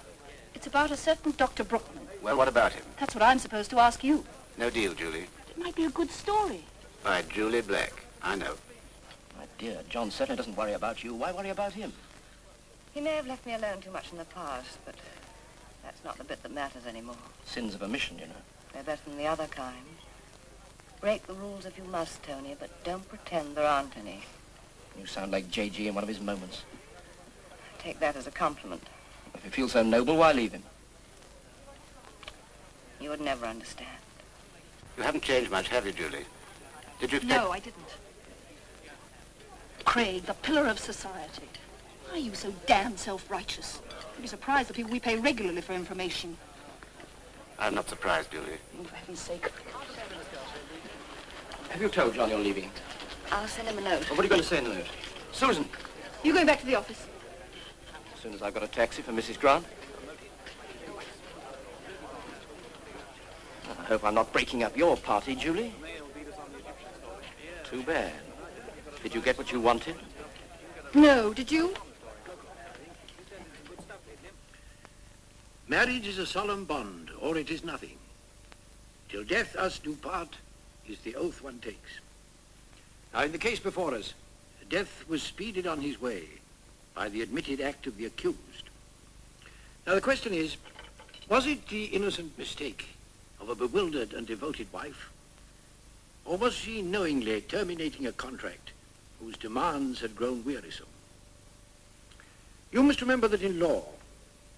It's about a certain Dr. Brookman. Well, what about him? That's what I'm supposed to ask you. No deal, Julie. It might be a good story. By Julie Black. I know. My dear, John certainly doesn't worry about you. Why worry about him? He may have left me alone too much in the past, but that's not the bit that matters anymore. Sins of omission, you know. They're better than the other kind. Break the rules if you must, Tony, but don't pretend there aren't any. You sound like J.G. in one of his moments. Take that as a compliment. If you feel so noble, why leave him? You would never understand. You haven't changed much, have you, Julie? Did you expect... No, I didn't. Craig, the pillar of society. Why are you so damn self-righteous? You'd be surprised the people we pay regularly for information. I'm not surprised, Julie. Oh, for heaven's sake. Have you told John you're leaving? I'll send him a note. Well, what are you going to say in the note? Susan! You going back to the office? As soon as I've got a taxi for Mrs. Grant. I hope I'm not breaking up your party, Julie. Too bad. Did you get what you wanted? No, did you? Marriage is a solemn bond, or it is nothing. Till death us do part is the oath one takes. Now, in the case before us, death was speeded on his way by the admitted act of the accused. Now, the question is, was it the innocent mistake of a bewildered and devoted wife, or was she knowingly terminating a contract whose demands had grown wearisome? You must remember that in law,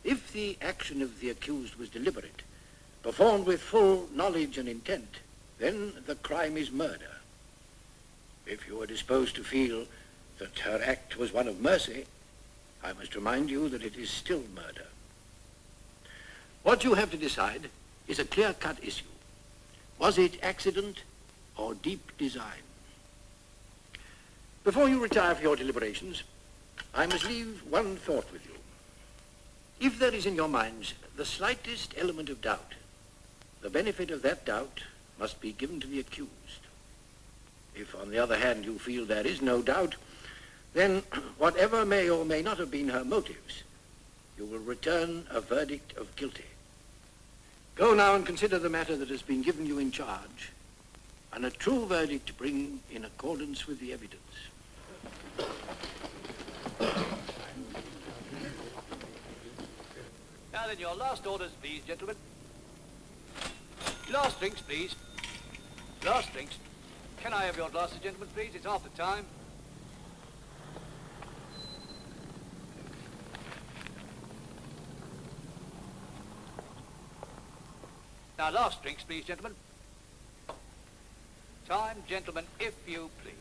if the action of the accused was deliberate, performed with full knowledge and intent, then the crime is murder. If you are disposed to feel that her act was one of mercy, I must remind you that it is still murder. What you have to decide is a clear-cut issue. Was it accident or deep design? Before you retire for your deliberations, I must leave one thought with you. If there is in your minds the slightest element of doubt, the benefit of that doubt must be given to the accused. If, on the other hand, you feel there is no doubt, then whatever may or may not have been her motives, you will return a verdict of guilty. Go now and consider the matter that has been given you in charge, and a true verdict bring in accordance with the evidence. Now then, your last orders, please, gentlemen. Last drinks, please. Last drinks. Can I have your glasses, gentlemen, please? It's after time. Now, last drinks, please, gentlemen. Time, gentlemen, if you please.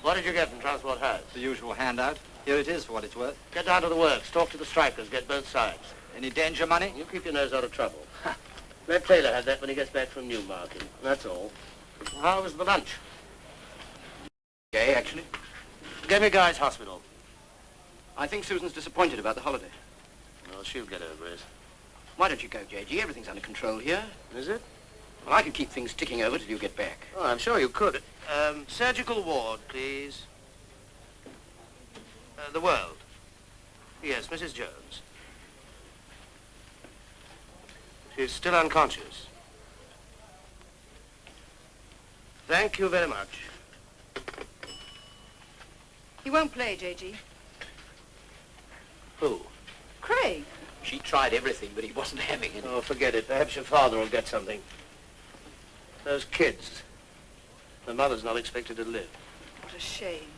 What did you get from Transport House? The usual handout. Here it is for what it's worth. Get down to the works. Talk to the strikers. Get both sides. Any danger money? You keep your nose out of trouble. Let Taylor have that when he gets back from Newmarket. That's all. How was the lunch? Gay, actually. Get me Guy's Hospital. I think Susan's disappointed about the holiday. Well, she'll get over it. Why don't you go, J.G.? Everything's under control here. Is it? Well, I can keep things ticking over till you get back. Oh, I'm sure you could. Surgical ward, please. The World. Yes, Mrs. Jones. She's still unconscious. Thank you very much. He won't play, J.G. Who? Craig. She tried everything, but he wasn't having it. Oh, forget it. Perhaps your father will get something. Those kids. The mother's not expected to live. What a shame.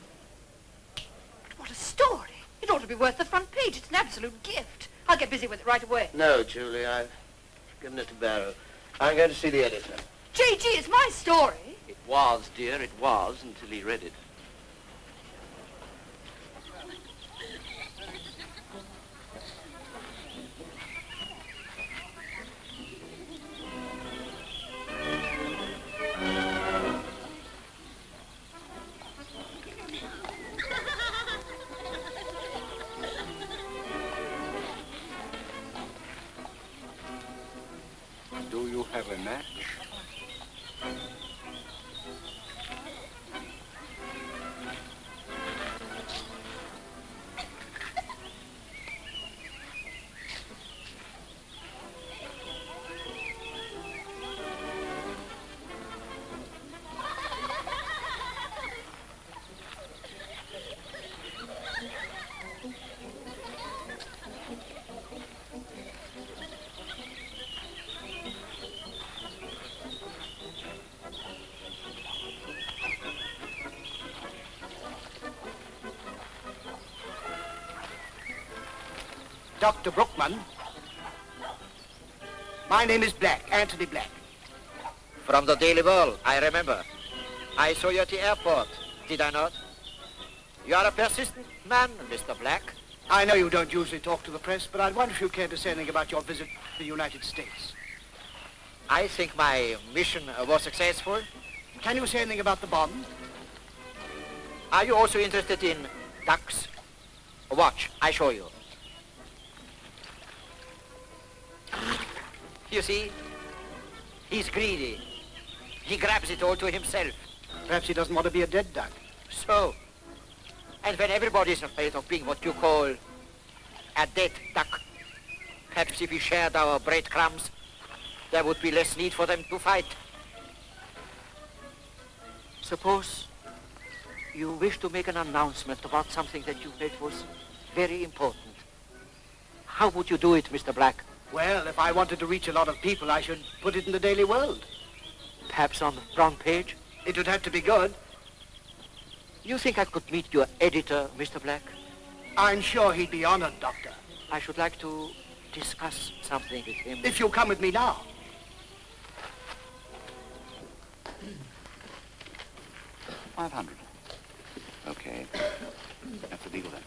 But what a story. It ought to be worth the front page. It's an absolute gift. I'll get busy with it right away. No, Julie, I've given it to Barrow. I'm going to see the editor. J.G., it's my story. It was, dear, it was, until he read it. Do you have a match? Dr. Brookman. My name is Black, Anthony Black. From the Daily World, I remember. I saw you at the airport, did I not? You are a persistent man, Mr. Black. I know you don't usually talk to the press, but I'd wonder if you care to say anything about your visit to the United States. I think my mission was successful. Can you say anything about the bomb? Are you also interested in ducks? Watch, I show you. You see, he's greedy. He grabs it all to himself. Perhaps he doesn't want to be a dead duck. So, and when everybody's afraid of being what you call a dead duck, perhaps if we shared our breadcrumbs, there would be less need for them to fight. Suppose you wish to make an announcement about something that you felt was very important. How would you do it, Mr. Black? Well, if I wanted to reach a lot of people, I should put it in the Daily World. Perhaps on the front page? It would have to be good. You think I could meet your editor, Mr. Black? I'm sure he'd be honored, Doctor. I should like to discuss something with him. If you'll come with me now. $500. Okay. That's the deal then.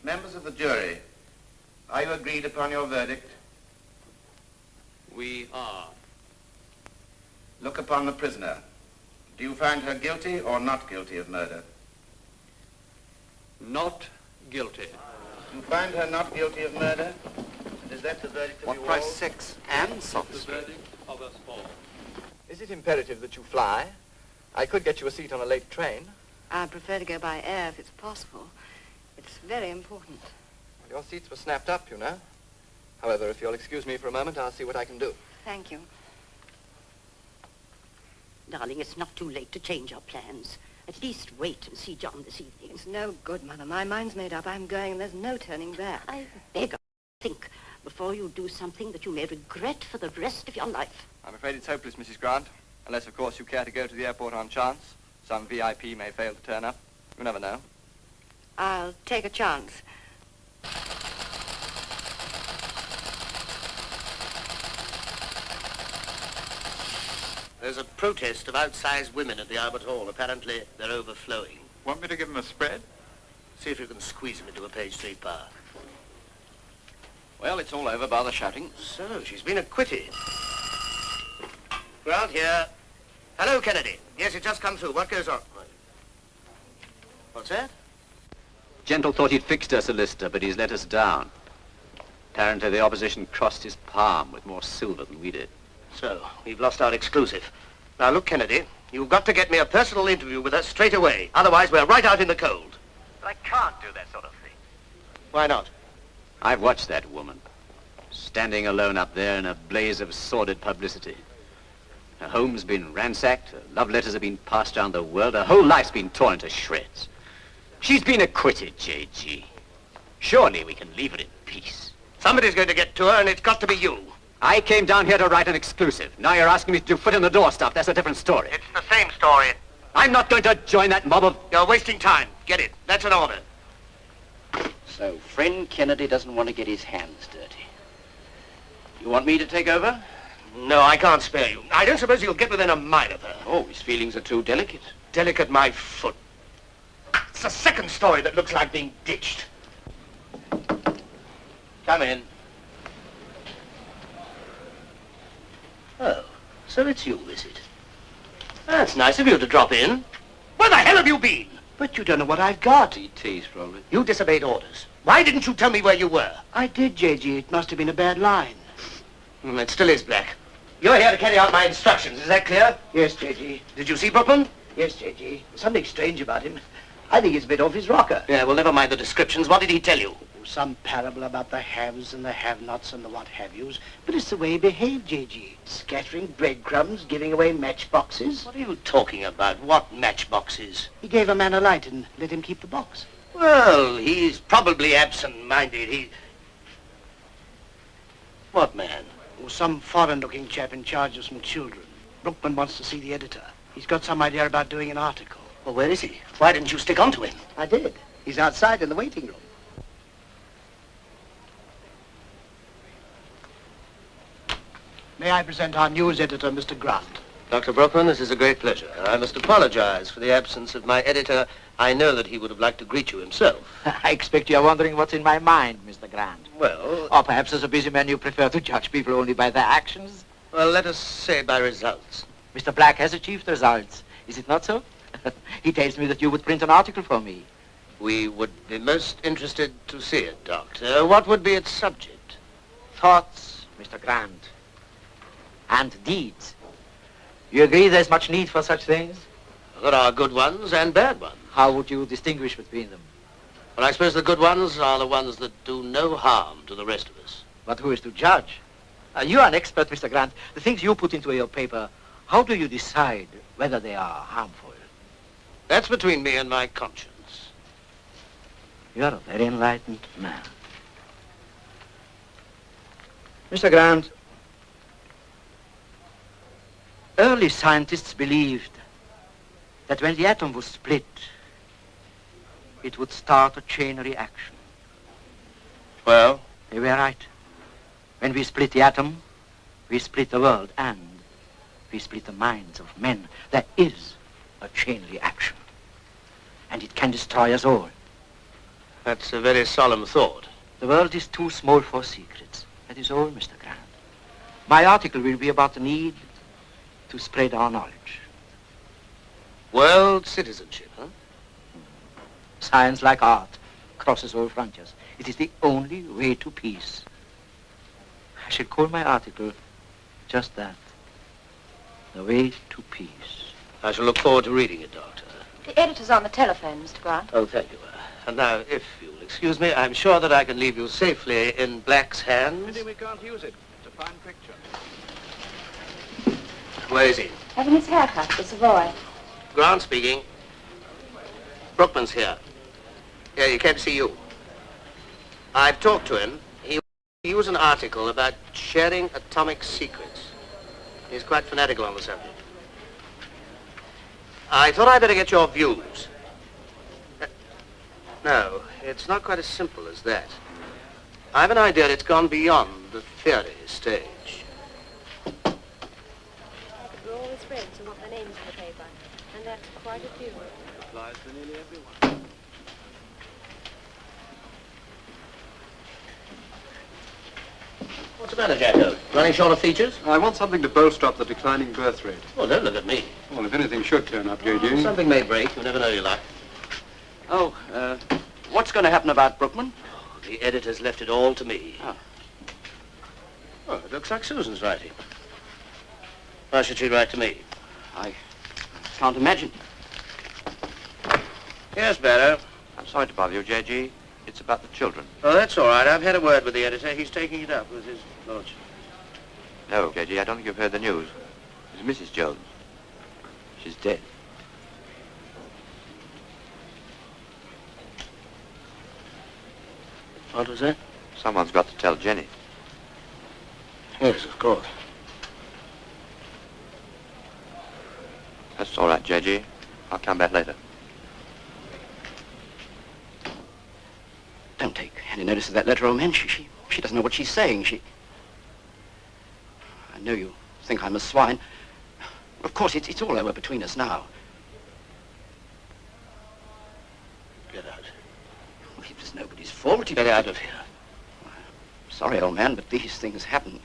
Members of the jury, are you agreed upon your verdict? We are. Look upon the prisoner. Do you find her guilty or not guilty of murder? Not guilty. You find her not guilty of murder? And is that the verdict of you all? What price? Sex and The sophistry. verdict of us all. Is it imperative that you fly? I could get you a seat on a late train. I prefer to go by air if it's possible. It's very important. Your seats were snapped up, you know. However, if you'll excuse me for a moment, I'll see what I can do. Thank you. Darling, it's not too late to change our plans. At least wait and see John this evening. It's no good, Mother. My mind's made up. I'm going and there's no turning back. I beg of you, think before you do something that you may regret for the rest of your life. I'm afraid it's hopeless, Mrs. Grant. Unless, of course, you care to go to the airport on chance. Some VIP may fail to turn up. You never know. I'll take a chance. There's a protest of outsized women at the Albert Hall. Apparently, they're overflowing. Want me to give them a spread? See if you can squeeze them into a Page Street bar. Well, it's all over by the shouting. So, she's been acquitted. Grant here. Hello, Kennedy. Yes, it just come through. What goes on? What's that? Gentle thought he'd fixed her solicitor, but he's let us down. Apparently the opposition crossed his palm with more silver than we did. So, we've lost our exclusive. Now, look, Kennedy, you've got to get me a personal interview with her straight away. Otherwise, we're right out in the cold. But I can't do that sort of thing. Why not? I've watched that woman, standing alone up there in a blaze of sordid publicity. Her home's been ransacked, her love letters have been passed around the world, her whole life's been torn to shreds. She's been acquitted, J.G. Surely we can leave her in peace. Somebody's going to get to her, and it's got to be you. I came down here to write an exclusive. Now you're asking me to do foot in the door stuff. That's a different story. It's the same story. I'm not going to join that mob of... You're wasting time. Get it. That's an order. So, friend Kennedy doesn't want to get his hands dirty. You want me to take over? No, I can't spare you. I don't suppose you'll get within a mile of her. Oh, his feelings are too delicate. Delicate my foot. It's the second story that looks like being ditched. Come in. Oh, so it's you, is it? That's nice of you to drop in. Where the hell have you been? But you don't know what I've got. ET's probably. You disobeyed orders. Why didn't you tell me where you were? I did, J.G. It must have been a bad line. It still is, Black. You're here to carry out my instructions, is that clear? Yes, J.G. Did you see Brookman? Yes, J.G. Something strange about him. I think he's a bit off his rocker. Yeah, well, never mind the descriptions. What did he tell you? Some parable about the haves and the have-nots and the what-have-yous. But it's the way he behaved, J.G. Scattering breadcrumbs, giving away matchboxes. What are you talking about? What matchboxes? He gave a man a light and let him keep the box. Well, he's probably absent-minded. What man? Oh, some foreign-looking chap in charge of some children. Brookman wants to see the editor. He's got some idea about doing an article. Well, where is he? Why didn't you stick on to him? I did. He's outside in the waiting room. May I present our news editor, Mr. Grant? Dr. Brookman, this is a great pleasure. I must apologize for the absence of my editor. I know that he would have liked to greet you himself. I expect you're wondering what's in my mind, Mr. Grant. Well... Or perhaps as a busy man you prefer to judge people only by their actions? Well, let us say by results. Mr. Black has achieved results. Is it not so? He tells me that you would print an article for me. We would be most interested to see it, Doctor. What would be its subject? Thoughts, Mr. Grant. And deeds. You agree there's much need for such things? There are good ones and bad ones. How would you distinguish between them? Well, I suppose the good ones are the ones that do no harm to the rest of us. But who is to judge? You are an expert, Mr. Grant. The things you put into your paper, how do you decide whether they are harmful? That's between me and my conscience. You're a very enlightened man. Mr. Grant, early scientists believed that when the atom was split, it would start a chain reaction. Well? They were right. When we split the atom, we split the world, and we split the minds of men. There is a chain reaction, and it can destroy us all. That's a very solemn thought. The world is too small for secrets. That is all, Mr. Grant. My article will be about the need to spread our knowledge. World citizenship, huh? Science, like art, crosses all frontiers. It is the only way to peace. I shall call my article just that. The way to peace. I shall look forward to reading it, Doctor. The editor's on the telephone, Mr. Grant. Oh, thank you. And now, if you'll excuse me, I'm sure that I can leave you safely in Black's hands. Pity we can't use it. It's a fine picture. Where is he? Having his hair cut, the Savoy. Grant speaking. Brookman's here. Yeah, he came to see you. I've talked to him. He was an article about sharing atomic secrets. He's quite fanatical on the subject. I thought I'd better get your views. No, it's not quite as simple as that. I've an idea it's gone beyond the theory stage. We're always friends who want their names in the paper, and that's quite a few. Applies to nearly everyone. What's the matter, Jacko? Running short of features? I want something to bolster up the declining birth rate. Oh, don't look at me. Well, if anything should turn up, J.G. Something may break. You never know your luck. Oh, what's going to happen about Brookman? Oh, the editor's left it all to me. Oh. Oh, it looks like Susan's writing. Why should she write to me? I can't imagine. Yes, Barrow. I'm sorry to bother you, J.G. It's about the children. Oh, that's all right. I've had a word with the editor. He's taking it up with his lordship. No, J.G., I don't think you've heard the news. It's Mrs. Jones. She's dead. What was that? Someone's got to tell Jenny. Yes, of course. That's all right, J.G. I'll come back later. Don't take any notice of that letter, old man. She doesn't know what she's saying. I know you think I'm a swine. Of course, it's all over between us now. Get out. Well, it was nobody's fault. Get out of here. Sorry, old man, but these things happen.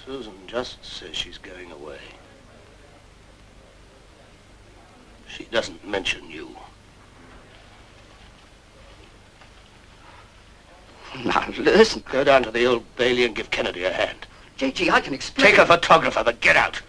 Susan just says she's going away. She doesn't mention you. Now, listen. Go down to the Old Bailey and give Kennedy a hand. J.G., I can explain. Take a photographer, but get out.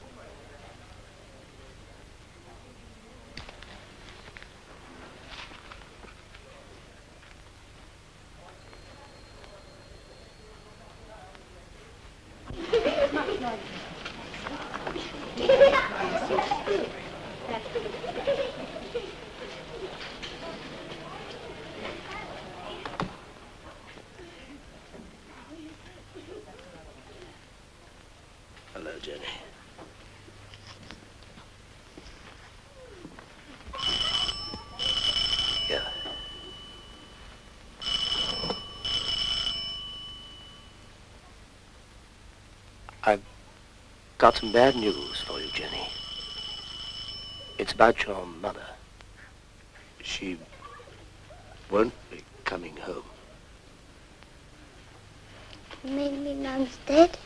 Hello, Jenny. Yeah. I've got some bad news for you, Jenny. It's about your mother. She won't be coming home. You mean me mum's dead?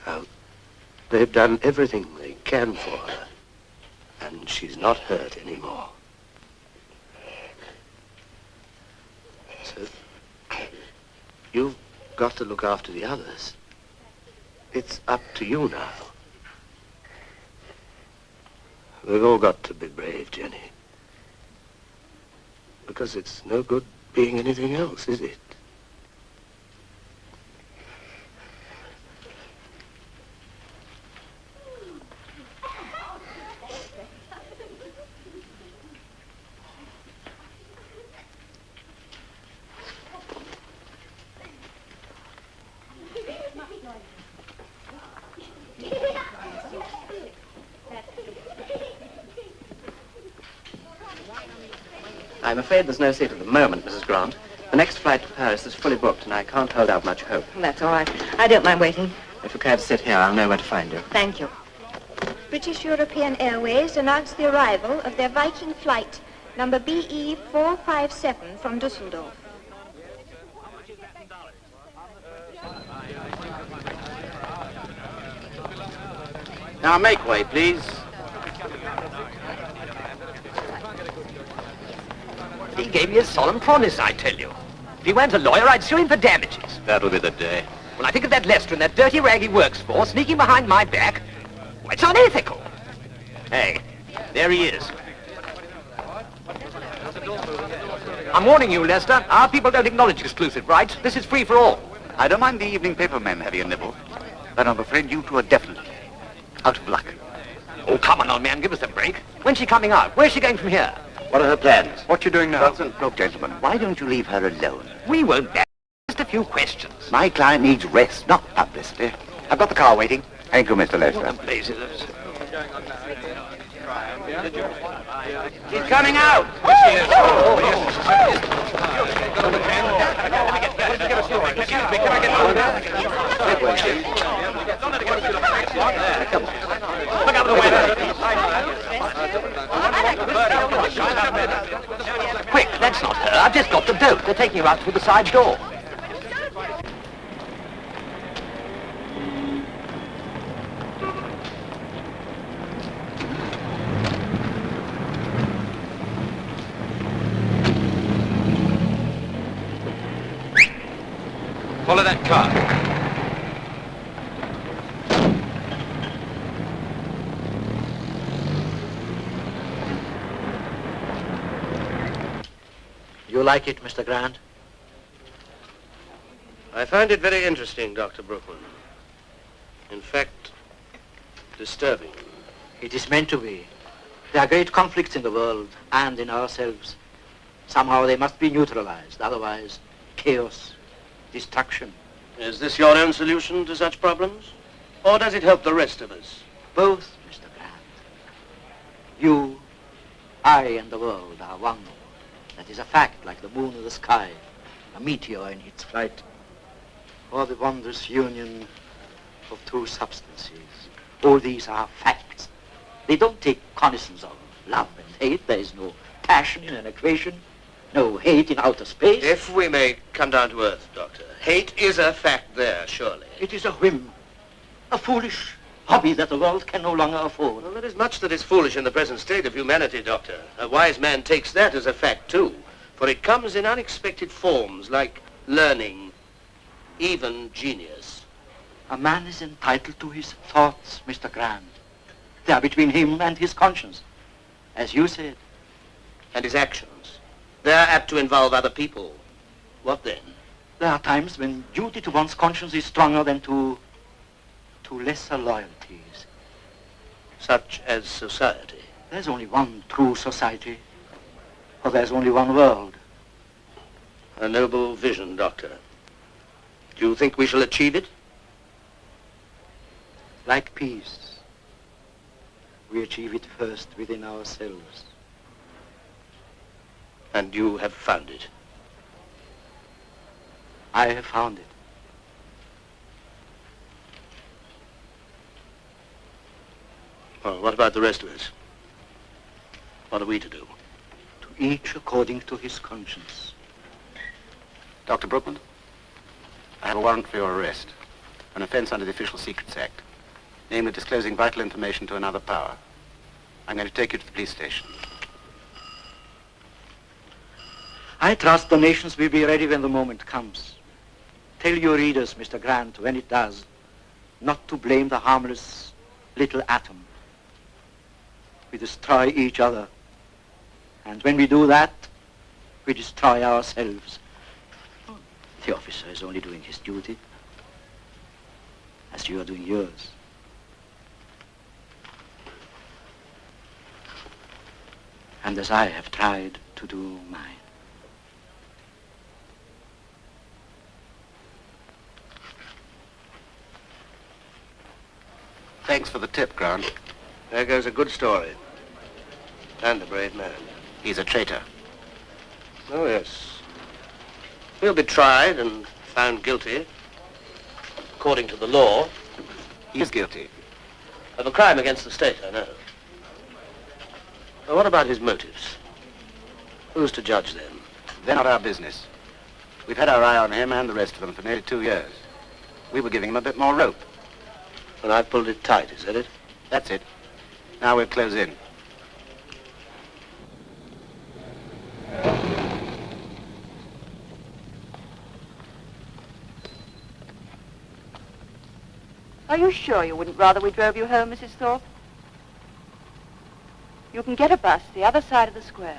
Now, they've done everything they can for her, and she's not hurt anymore. So, you've got to look after the others. It's up to you now. We've all got to be brave, Jenny. Because it's no good being anything else, is it? I'm afraid there's no seat at the moment, Mrs. Grant. The next flight to Paris is fully booked, and I can't hold out much hope. That's all right. I don't mind waiting. If you care to sit here, I'll know where to find you. Thank you. British European Airways announced the arrival of their Viking flight, number BE 457 from Dusseldorf. Now make way, please. He gave me a solemn promise, I tell you. If he weren't a lawyer, I'd sue him for damages. That'll be the day. When I think of that Lester and that dirty rag he works for, sneaking behind my back, well, it's unethical. Hey, there he is. I'm warning you, Lester. Our people don't acknowledge exclusive rights. This is free for all. I don't mind the evening paper men having a nibble, but I'm afraid you two are definitely out of luck. Oh, come on, old man, give us a break. When's she coming out? Where's she going from here? What are her plans? What you doing now? Look, gentlemen, why don't you leave her alone? We won't bat. Just a few questions. My client needs rest, not publicity. I've got the car waiting. Thank you, Mr. Lester. She's coming out! Look out the window! Quick, that's not her. I've just got the dope. They're taking her out through the side door. Follow that car. You like it, Mr. Grant? I find it very interesting, Dr. Brookman. In fact, disturbing. It is meant to be. There are great conflicts in the world and in ourselves. Somehow they must be neutralized, otherwise chaos, destruction. Is this your own solution to such problems? Or does it help the rest of us? Both, Mr. Grant. You, I, and the world are one. That is a fact, like the moon in the sky, a meteor in its flight, or the wondrous union of two substances. All these are facts. They don't take cognizance of love and hate. There is no passion in an equation, no hate in outer space. If we may come down to earth, Doctor, hate is a fact there, surely. It is a whim, a foolish hobby that the world can no longer afford. Well, there is much that is foolish in the present state of humanity, Doctor. A wise man takes that as a fact, too, for it comes in unexpected forms, like learning, even genius. A man is entitled to his thoughts, Mr. Grant. They are between him and his conscience, as you said. And his actions. They are apt to involve other people. What then? There are times when duty to one's conscience is stronger than to lesser loyalties. Such as society. There's only one true society, for there's only one world. A noble vision, Doctor. Do you think we shall achieve it? Like peace, we achieve it first within ourselves. And you have found it? I have found it. Well, what about the rest of us? What are we to do? To each according to his conscience. Dr. Brookman, I have a warrant for your arrest, an offense under the Official Secrets Act, namely disclosing vital information to another power. I'm going to take you to the police station. I trust the nations will be ready when the moment comes. Tell your readers, Mr. Grant, when it does, not to blame the harmless little atom. We destroy each other. And when we do that, we destroy ourselves. The officer is only doing his duty, as you are doing yours. And as I have tried to do mine. Thanks for the tip, Grant. There goes a good story. And a brave man. He's a traitor. Oh, yes. He'll be tried and found guilty, according to the law. He's guilty. Of a crime against the state, I know. Well, what about his motives? Who's to judge them? They're not our business. We've had our eye on him and the rest of them for nearly 2 years. We were giving him a bit more rope. And I've pulled it tight, is that it? That's it. Now we'll close in. Are you sure you wouldn't rather we drove you home, Mrs. Thorpe? You can get a bus the other side of the square.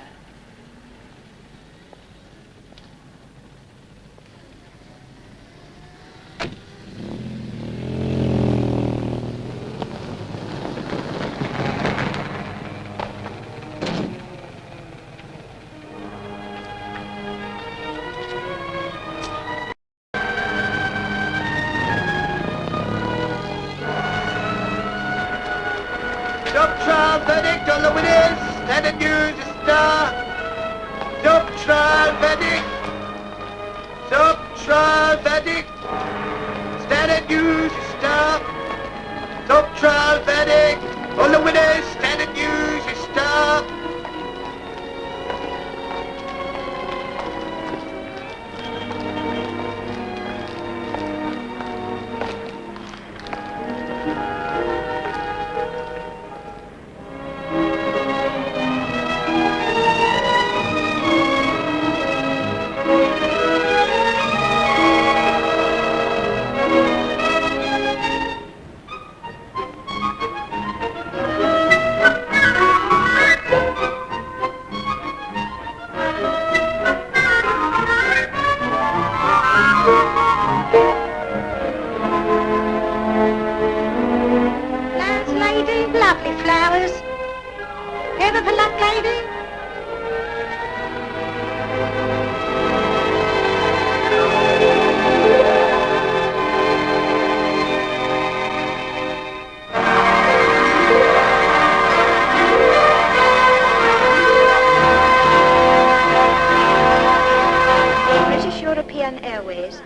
Sub-trial verdict on the winners. Standard News is star. Sub-trial verdict. Sub-trial verdict. Standard News is star. Sub-trial verdict on the winners. Standard News is star.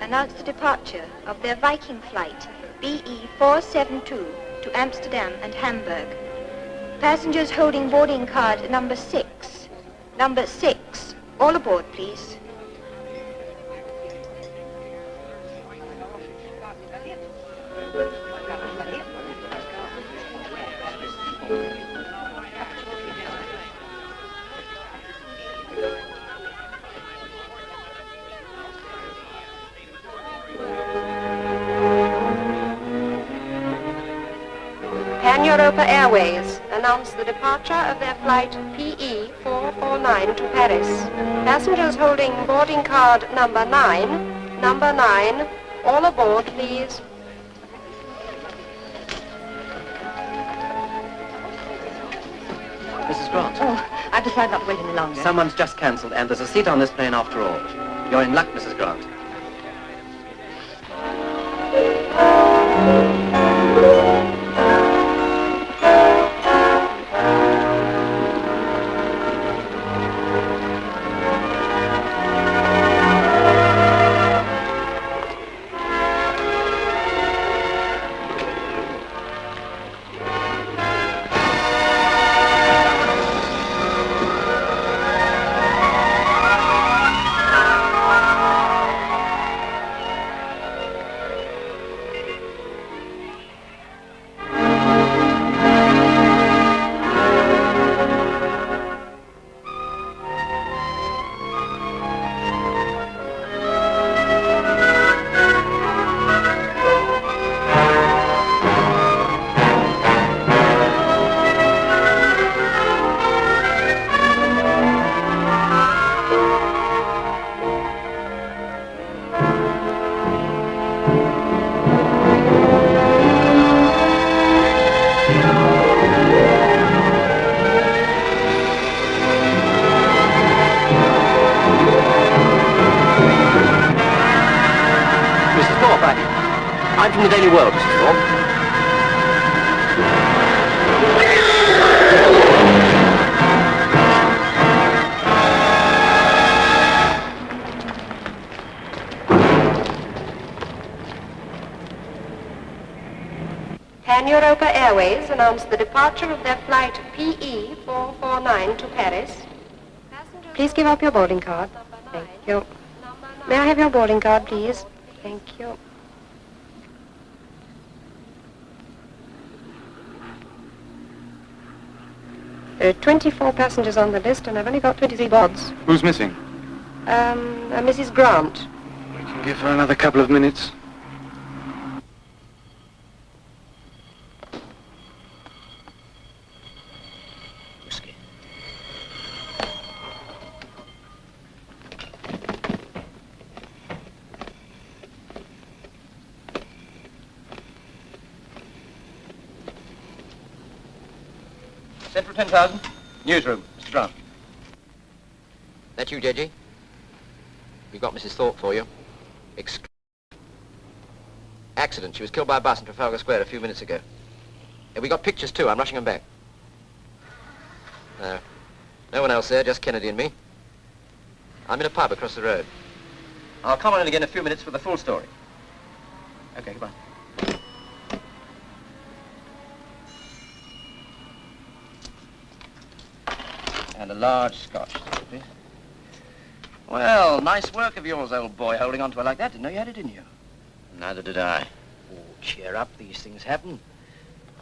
Announced the departure of their Viking flight BE 472 to Amsterdam and Hamburg. Passengers holding boarding card number 6. Number 6. All aboard, please. Pan-Europa Airways announced the departure of their flight PE 449 to Paris. Passengers holding boarding card number 9, all aboard, please. Mrs. Grant. Oh, I've decided not to wait any longer. Someone's just cancelled, and there's a seat on this plane after all. You're in luck, Mrs. Grant. I'm from the Daily World, Mrs. Thorpe. Pan-Europa Airways announced the departure of their flight PE 449 to Paris. Please give up your boarding card. Thank you. May I have your boarding card, please? Thank you. 24 passengers on the list, and I've only got 23 boards. Who's missing? Mrs. Grant. We can give her another couple of minutes. Whiskey. Central 10,000. Newsroom, Mr. Grant. That you, J.G.? We've got Mrs. Thorpe for you. Accident. She was killed by a bus in Trafalgar Square a few minutes ago. And we got pictures, too. I'm rushing them back. No. No one else there, just Kennedy and me. I'm in a pub across the road. I'll come on in again in a few minutes for the full story. Okay, goodbye. And a large scotch, please. Well, nice work of yours, old boy, holding on to her like that. Didn't know you had it in you. Neither did I. Oh, cheer up. These things happen.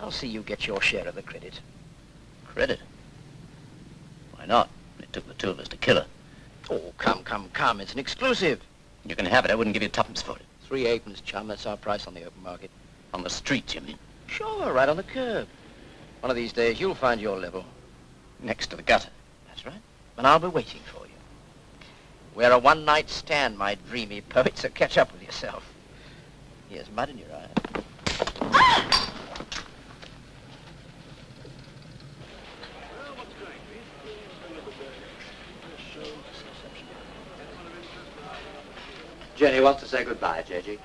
I'll see you get your share of the credit. Credit? Why not? It took the two of us to kill her. Oh, come. It's an exclusive. You can have it. I wouldn't give you tuppence for it. 3 halfpence, chum. That's our price on the open market. On the streets, you mean? Sure, right on the curb. One of these days, you'll find your level. Next to the gutter. That's right. And I'll be waiting for you. We're a one-night stand, my dreamy poet, so catch up with yourself. Here's mud in your eye. Jenny wants to say goodbye, J.G.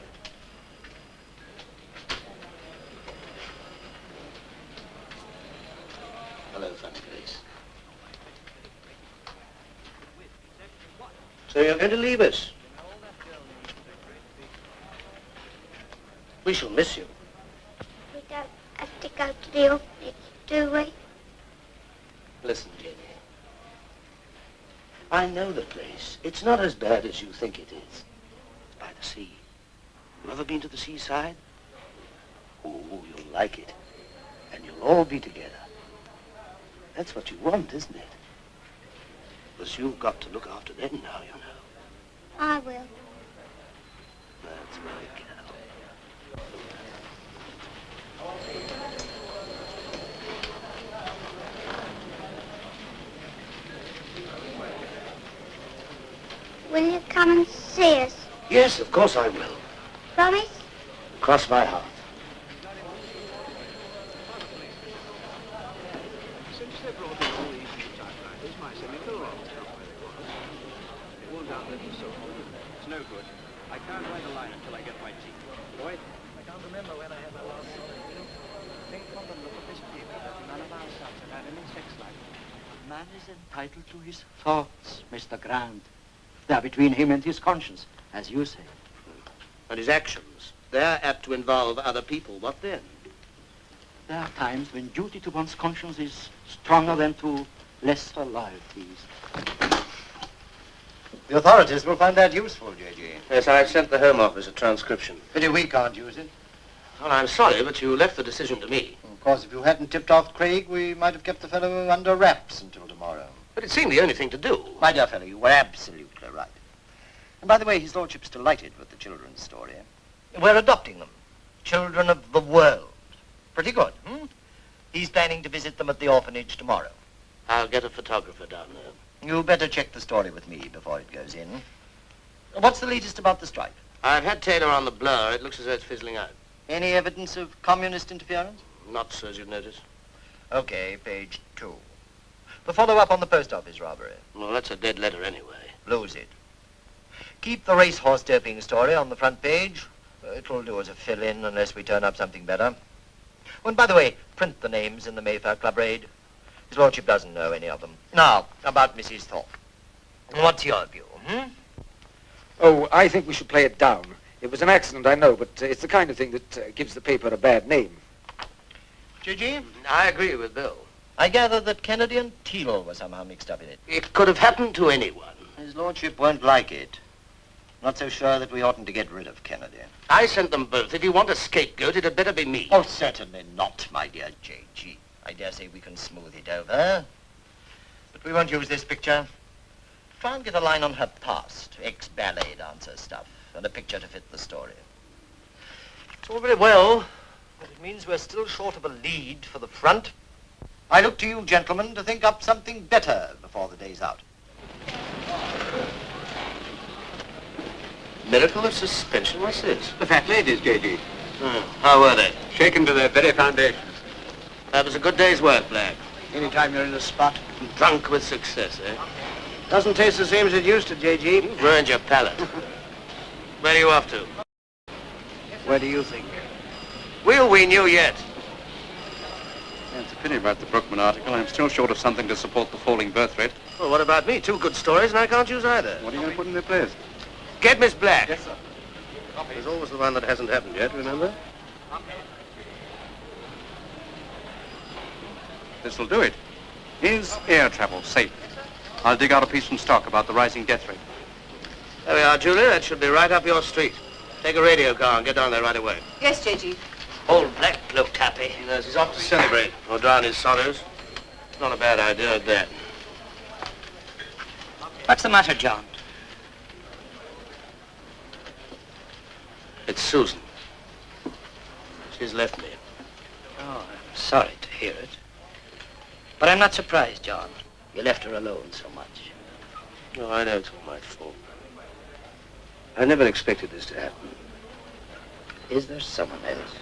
Hello, funny face. So you're going to leave us? We shall miss you. We don't have to go to the orphanage, do we? Listen, Jenny. I know the place. It's not as bad as you think it is. It's by the sea. You ever been to the seaside? Oh, you'll like it. And you'll all be together. That's what you want, isn't it? Because you've got to look after them now, you know. I will. That's my cow. Will you come and see us? Yes, of course I will. Promise? Cross my heart. Since they brought in all these new typewriters, my semi-colon stopped where they was. It won't outlive the soul. It's no good. I can't write a line until I get my teeth. Boyd? I can't remember when I had my last solid. I think from the look of this paper that none of our sons have had any sex life. Man is entitled to his thoughts, Mr. Grant. They're between him and his conscience, as you say. And his actions. They're apt to involve other people. What then? There are times when duty to one's conscience is stronger than to lesser loyalties. The authorities will find that useful, J.G. Yes, I've sent the Home Office a transcription. Pity we can't use it. Well, I'm sorry, but you left the decision to me. Of course, if you hadn't tipped off Craig, we might have kept the fellow under wraps until tomorrow. But it seemed the only thing to do. My dear fellow, you were absolutely right. And by the way, His Lordship's delighted with the children's story. We're adopting them. Children of the world. Pretty good, hmm? He's planning to visit them at the orphanage tomorrow. I'll get a photographer down there. You better check the story with me before it goes in. What's the latest about the strike? I've had Taylor on the blur. It looks as though it's fizzling out. Any evidence of communist interference? Not so as you'd notice. Okay, page 2. The follow-up on the post office robbery. Well, that's a dead letter anyway. Lose it. Keep the racehorse doping story on the front page. It'll do as a fill-in unless we turn up something better. Oh, and by the way, print the names in the Mayfair Club raid. His Lordship doesn't know any of them. Now, about Mrs. Thorpe. What's your view, hmm? Oh, I think we should play it down. It was an accident, I know, but it's the kind of thing that gives the paper a bad name. Gigi? I agree with Bill. I gather that Kennedy and Teal were somehow mixed up in it. It could have happened to anyone. His Lordship won't like it. Not so sure that we oughtn't to get rid of Kennedy. I sent them both. If you want a scapegoat, it had better be me. Oh, certainly not, my dear J.G. I dare say we can smooth it over. But we won't use this picture. Try and get a line on her past, ex-ballet dancer stuff, and a picture to fit the story. It's all very well, but it means we're still short of a lead for the front. I look to you, gentlemen, to think up something better before the day's out. Miracle of suspension, what's this? The fat ladies, J.G. How were they? Shaken to their very foundations. That was a good day's work, Black. Anytime you're in a spot. Drunk with success, eh? Doesn't taste the same as it used to, J.G. You've ruined your palate. Where are you off to? Where do you think? We'll wean you yet. Yeah, it's a pity about the Brookman article. I'm still short of something to support the falling birth rate. Well, what about me? 2 good stories, and I can't choose either. What are you going to put in their place? Get Miss Black. Yes, sir. There's always the one that hasn't happened yet, remember? This'll do it. Is air travel safe? I'll dig out a piece from stock about the rising death rate. There we are, Julia. That should be right up your street. Take a radio car and get down there right away. Yes, J.G. Old Black looked happy. Yes, he's off to celebrate or drown his sorrows. It's not a bad idea at that. What's the matter, John? It's Susan. She's left me. Oh, I'm sorry to hear it. But I'm not surprised, John. You left her alone so much. No, I know it's all my fault. I never expected this to happen. Is there someone else?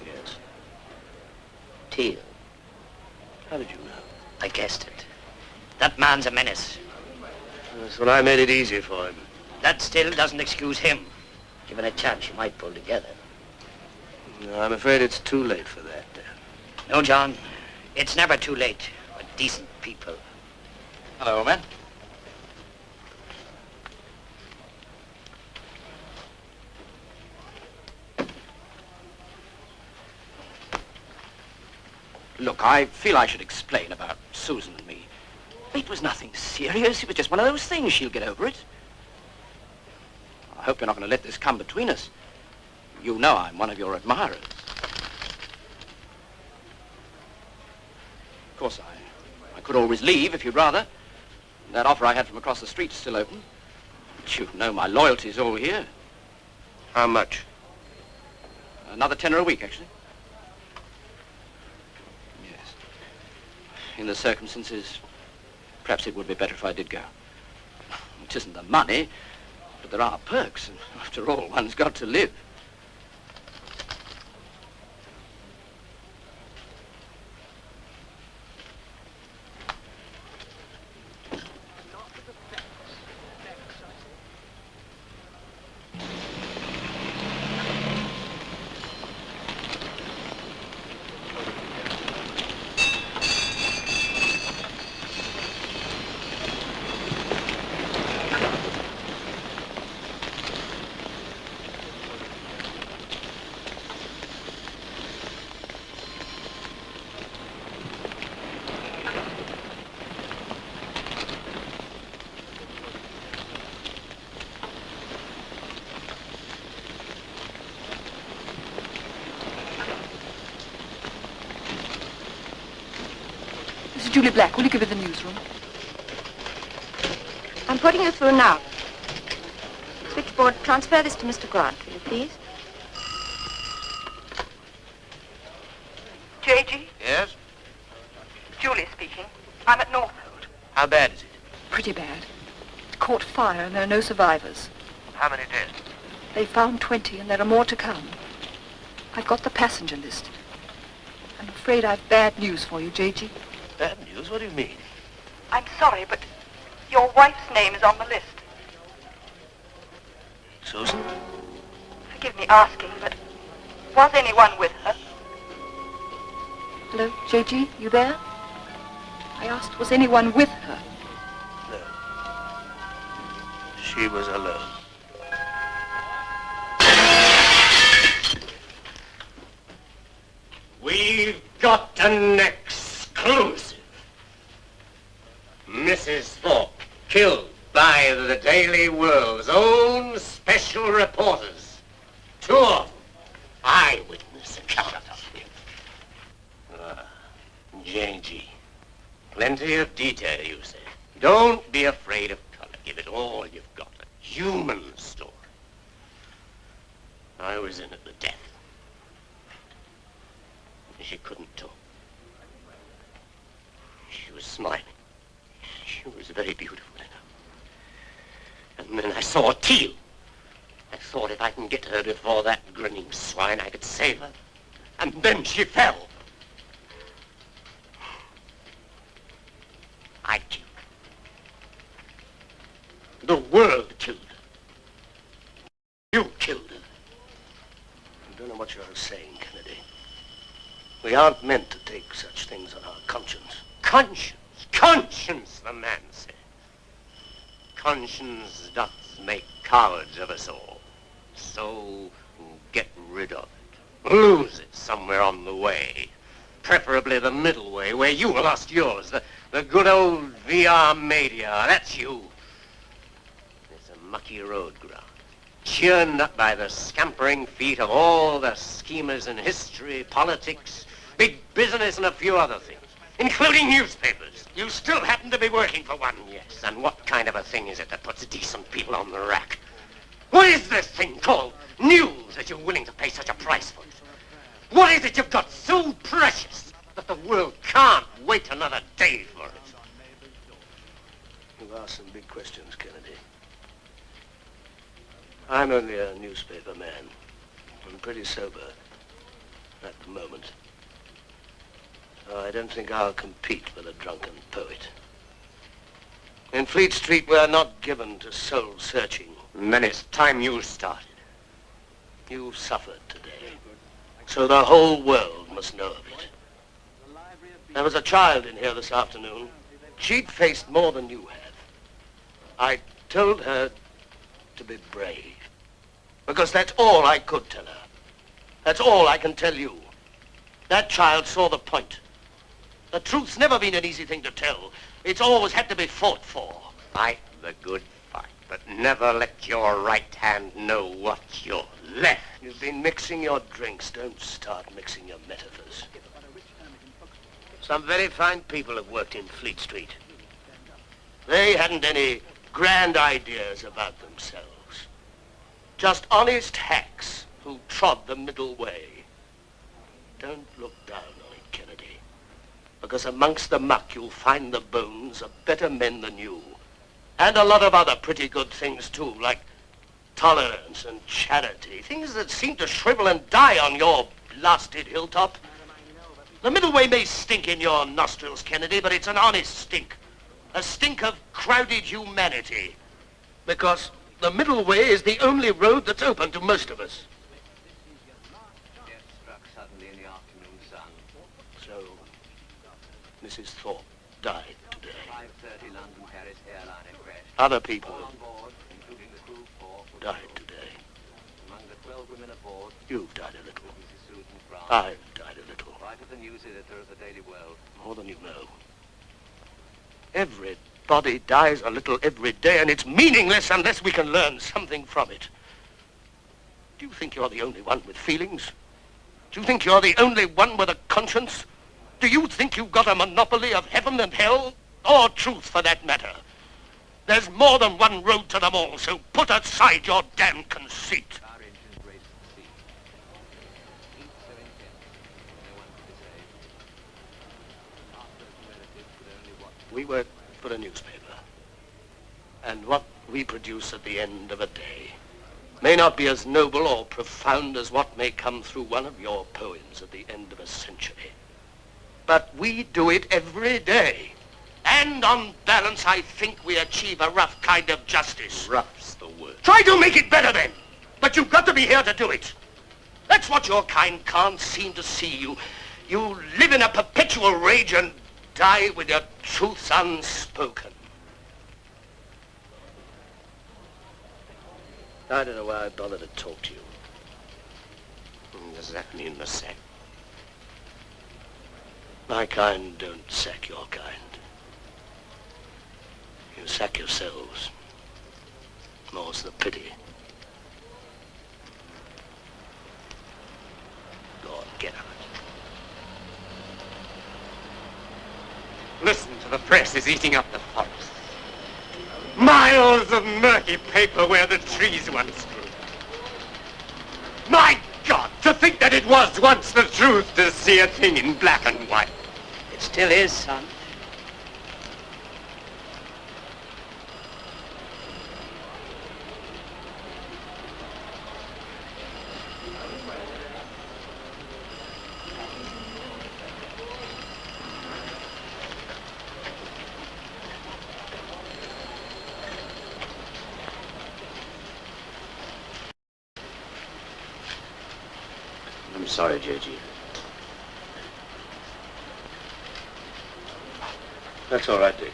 Yes. Teal. How did you know? I guessed it. That man's a menace. That's when I made it easy for him. That still doesn't excuse him. Given a chance, you might pull together. No, I'm afraid it's too late for that. No, John. It's never too late for decent people. Hello, old man. Look, I feel I should explain about Susan and me. It was nothing serious. It was just one of those things. She'll get over it. I hope you're not going to let this come between us. You know I'm one of your admirers. Of course, I could always leave if you'd rather. That offer I had from across the street is still open. But you know my loyalty's all here. How much? Another $10 a week, actually. Yes. In the circumstances, perhaps it would be better if I did go. It isn't the money, but there are perks, and after all, one's got to live. Julie Black, will you give her the newsroom? I'm putting you through now. Switchboard, transfer this to Mr. Grant, will you please? J.G.? Yes? Julie speaking. I'm at Northwood. How bad is it? Pretty bad. It caught fire and there are no survivors. How many dead? They found 20 and there are more to come. I've got the passenger list. I'm afraid I've bad news for you, J.G. Bad news? What do you mean? I'm sorry, but your wife's name is on the list. Susan? Forgive me asking, but was anyone with her? Hello, J.G., you there? I asked, was anyone with her? No. She was alone. We've got an exclusive. Mrs. Thorpe killed by the Daily World's own special reporters. 2 of them. Eyewitness account. J.G. Plenty of detail, you say. Don't be afraid of color. Give it all you've got. A human story. I was in at the death. She couldn't talk. She was smiling. She was very beautiful, you know. And then I saw Teal. I thought if I can get her before that grinning swine, I could save her. And then she fell. I killed her. The world killed her. You killed her. You don't know what you're saying, Kennedy. We aren't meant to take such things on our conscience. Conscience, conscience, the man said. Conscience doth make cowards of us all. So get rid of it. Lose it somewhere on the way. Preferably the middle way, where you lost yours. The good old Via Media. That's you. It's a mucky road ground, churned up by the scampering feet of all the schemers in history, politics, big business, and a few other things, including newspapers. You still happen to be working for one, yes. And what kind of a thing is it that puts decent people on the rack? What is this thing called news that you're willing to pay such a price for it? What is it you've got so precious that the world can't wait another day for it? You've asked some big questions, Kennedy. I'm only a newspaper man. I'm pretty sober at the moment. So I don't think I'll compete with a drunken poet. In Fleet Street, we're not given to soul-searching. And then it's time you started. You've suffered today, so the whole world must know of it. There was a child in here this afternoon. She'd faced more than you have. I told her to be brave, because that's all I could tell her. That's all I can tell you. That child saw the point. The truth's never been an easy thing to tell. It's always had to be fought for. Fight the good fight, but never let your right hand know what your left. You've been mixing your drinks. Don't start mixing your metaphors. Some very fine people have worked in Fleet Street. They hadn't any grand ideas about themselves. Just honest hacks who trod the middle way. Don't look down on it, Kennedy. Because amongst the muck you'll find the bones of better men than you. And a lot of other pretty good things too, like tolerance and charity. Things that seem to shrivel and die on your blasted hilltop. The middle way may stink in your nostrils, Kennedy, but it's an honest stink. A stink of crowded humanity. Because the middle way is the only road that's open to most of us. Death struck suddenly in the afternoon sun. So, Mrs. Thorpe died today. 5:30 London Paris airliner crash. Other people All on board, including the crew of 4, died today. Among the 12 women aboard, You've died a little. Mrs. Susan Brown. I've died a little. Wife of the news editor of the Daily World. More than you know. Everybody dies a little every day, and it's meaningless unless we can learn something from it. Do you think you're the only one with feelings? Do you think you're the only one with a conscience? Do you think you've got a monopoly of heaven and hell? Or truth, for that matter? There's more than one road to them all, so put aside your damn conceit. Our engines raced the sea. Heat so intense, no one could be saved. Heartless relatives could only watch. We work for a newspaper. And what we produce at the end of a day may not be as noble or profound as what may come through one of your poems at the end of a century. But we do it every day. And on balance, I think we achieve a rough kind of justice. Rough's the word. Try to make it better then. But you've got to be here to do it. That's what your kind can't seem to see. You live in a perpetual rage and die with your truths unspoken. I don't know why I bothered to talk to you. Does that mean the sack? My kind don't sack your kind. You sack yourselves. More's the pity. Go on, get out. Listen to the press is eating up the forest. Miles of murky paper where the trees once grew. My God, to think that it was once the truth to see a thing in black and white. It still is, son. I'm sorry, J.G. That's all right, Dick.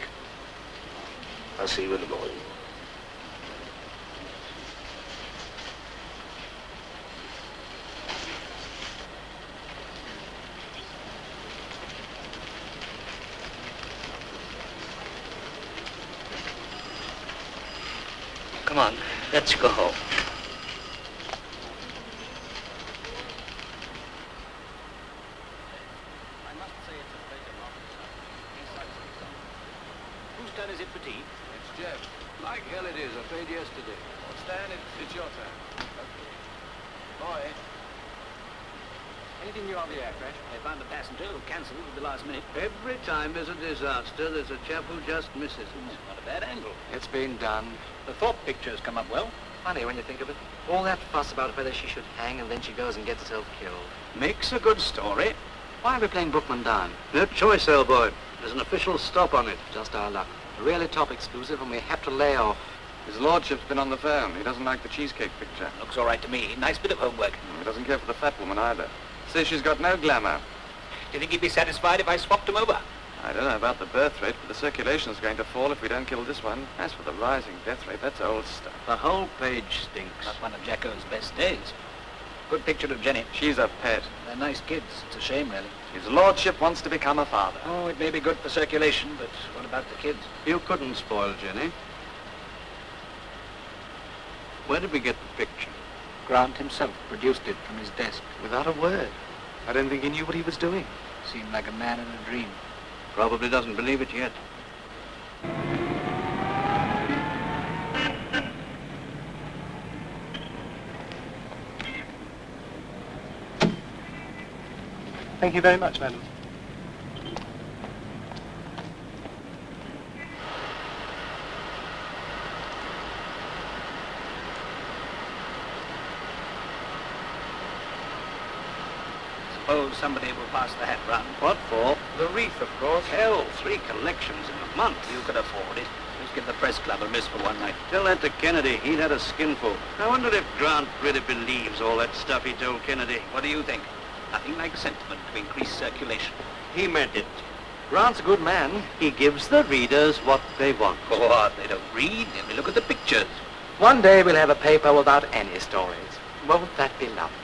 I'll see you in the morning. Come on, let's go home. Whose turn is it for tea? It's Jeff. Like hell it is. I paid yesterday. Well, Stan, it's your turn. Okay. Boy. Anything new on the air crash? They found a passenger who cancelled at the last minute. Every time there's a disaster, there's a chap who just misses it. Not a bad angle. It's been done. The Thorpe picture's come up well. Funny when you think of it. All that fuss about whether she should hang and then she goes and gets herself killed. Makes a good story. Why are we playing Brookman down? No choice, old boy. There's an official stop on it. Just our luck. A really top exclusive and we have to lay off. His lordship's been on the phone. He doesn't like the cheesecake picture. Looks all right to me. Nice bit of homework. He doesn't care for the fat woman either. Says she's got no glamour. Do you think he'd be satisfied if I swapped him over? I don't know about the birth rate, but the circulation's going to fall if we don't kill this one. As for the rising death rate, that's old stuff. The whole page stinks. Not one of Jacko's best days. Good picture of Jenny. She's a pet. They're nice kids. It's a shame, really. His lordship wants to become a father. Oh, it may be good for circulation, but what about the kids? You couldn't spoil Jenny. Where did we get the picture? Grant himself produced it from his desk. Without a word. I don't think he knew what he was doing. Seemed like a man in a dream. Probably doesn't believe it yet. Thank you very much, madam. Suppose somebody will pass the hat round. What for? The wreath, of course. Hell, 3 collections in a month. You could afford it. Just give the press club a miss for one night. Tell that to Kennedy. He'd had a skinful. I wonder if Grant really believes all that stuff he told Kennedy. What do you think? Nothing like sentiment to increase circulation. He meant it. Grant's a good man. He gives the readers what they want. What? They don't read. They only look at the pictures. One day we'll have a paper without any stories. Won't that be lovely?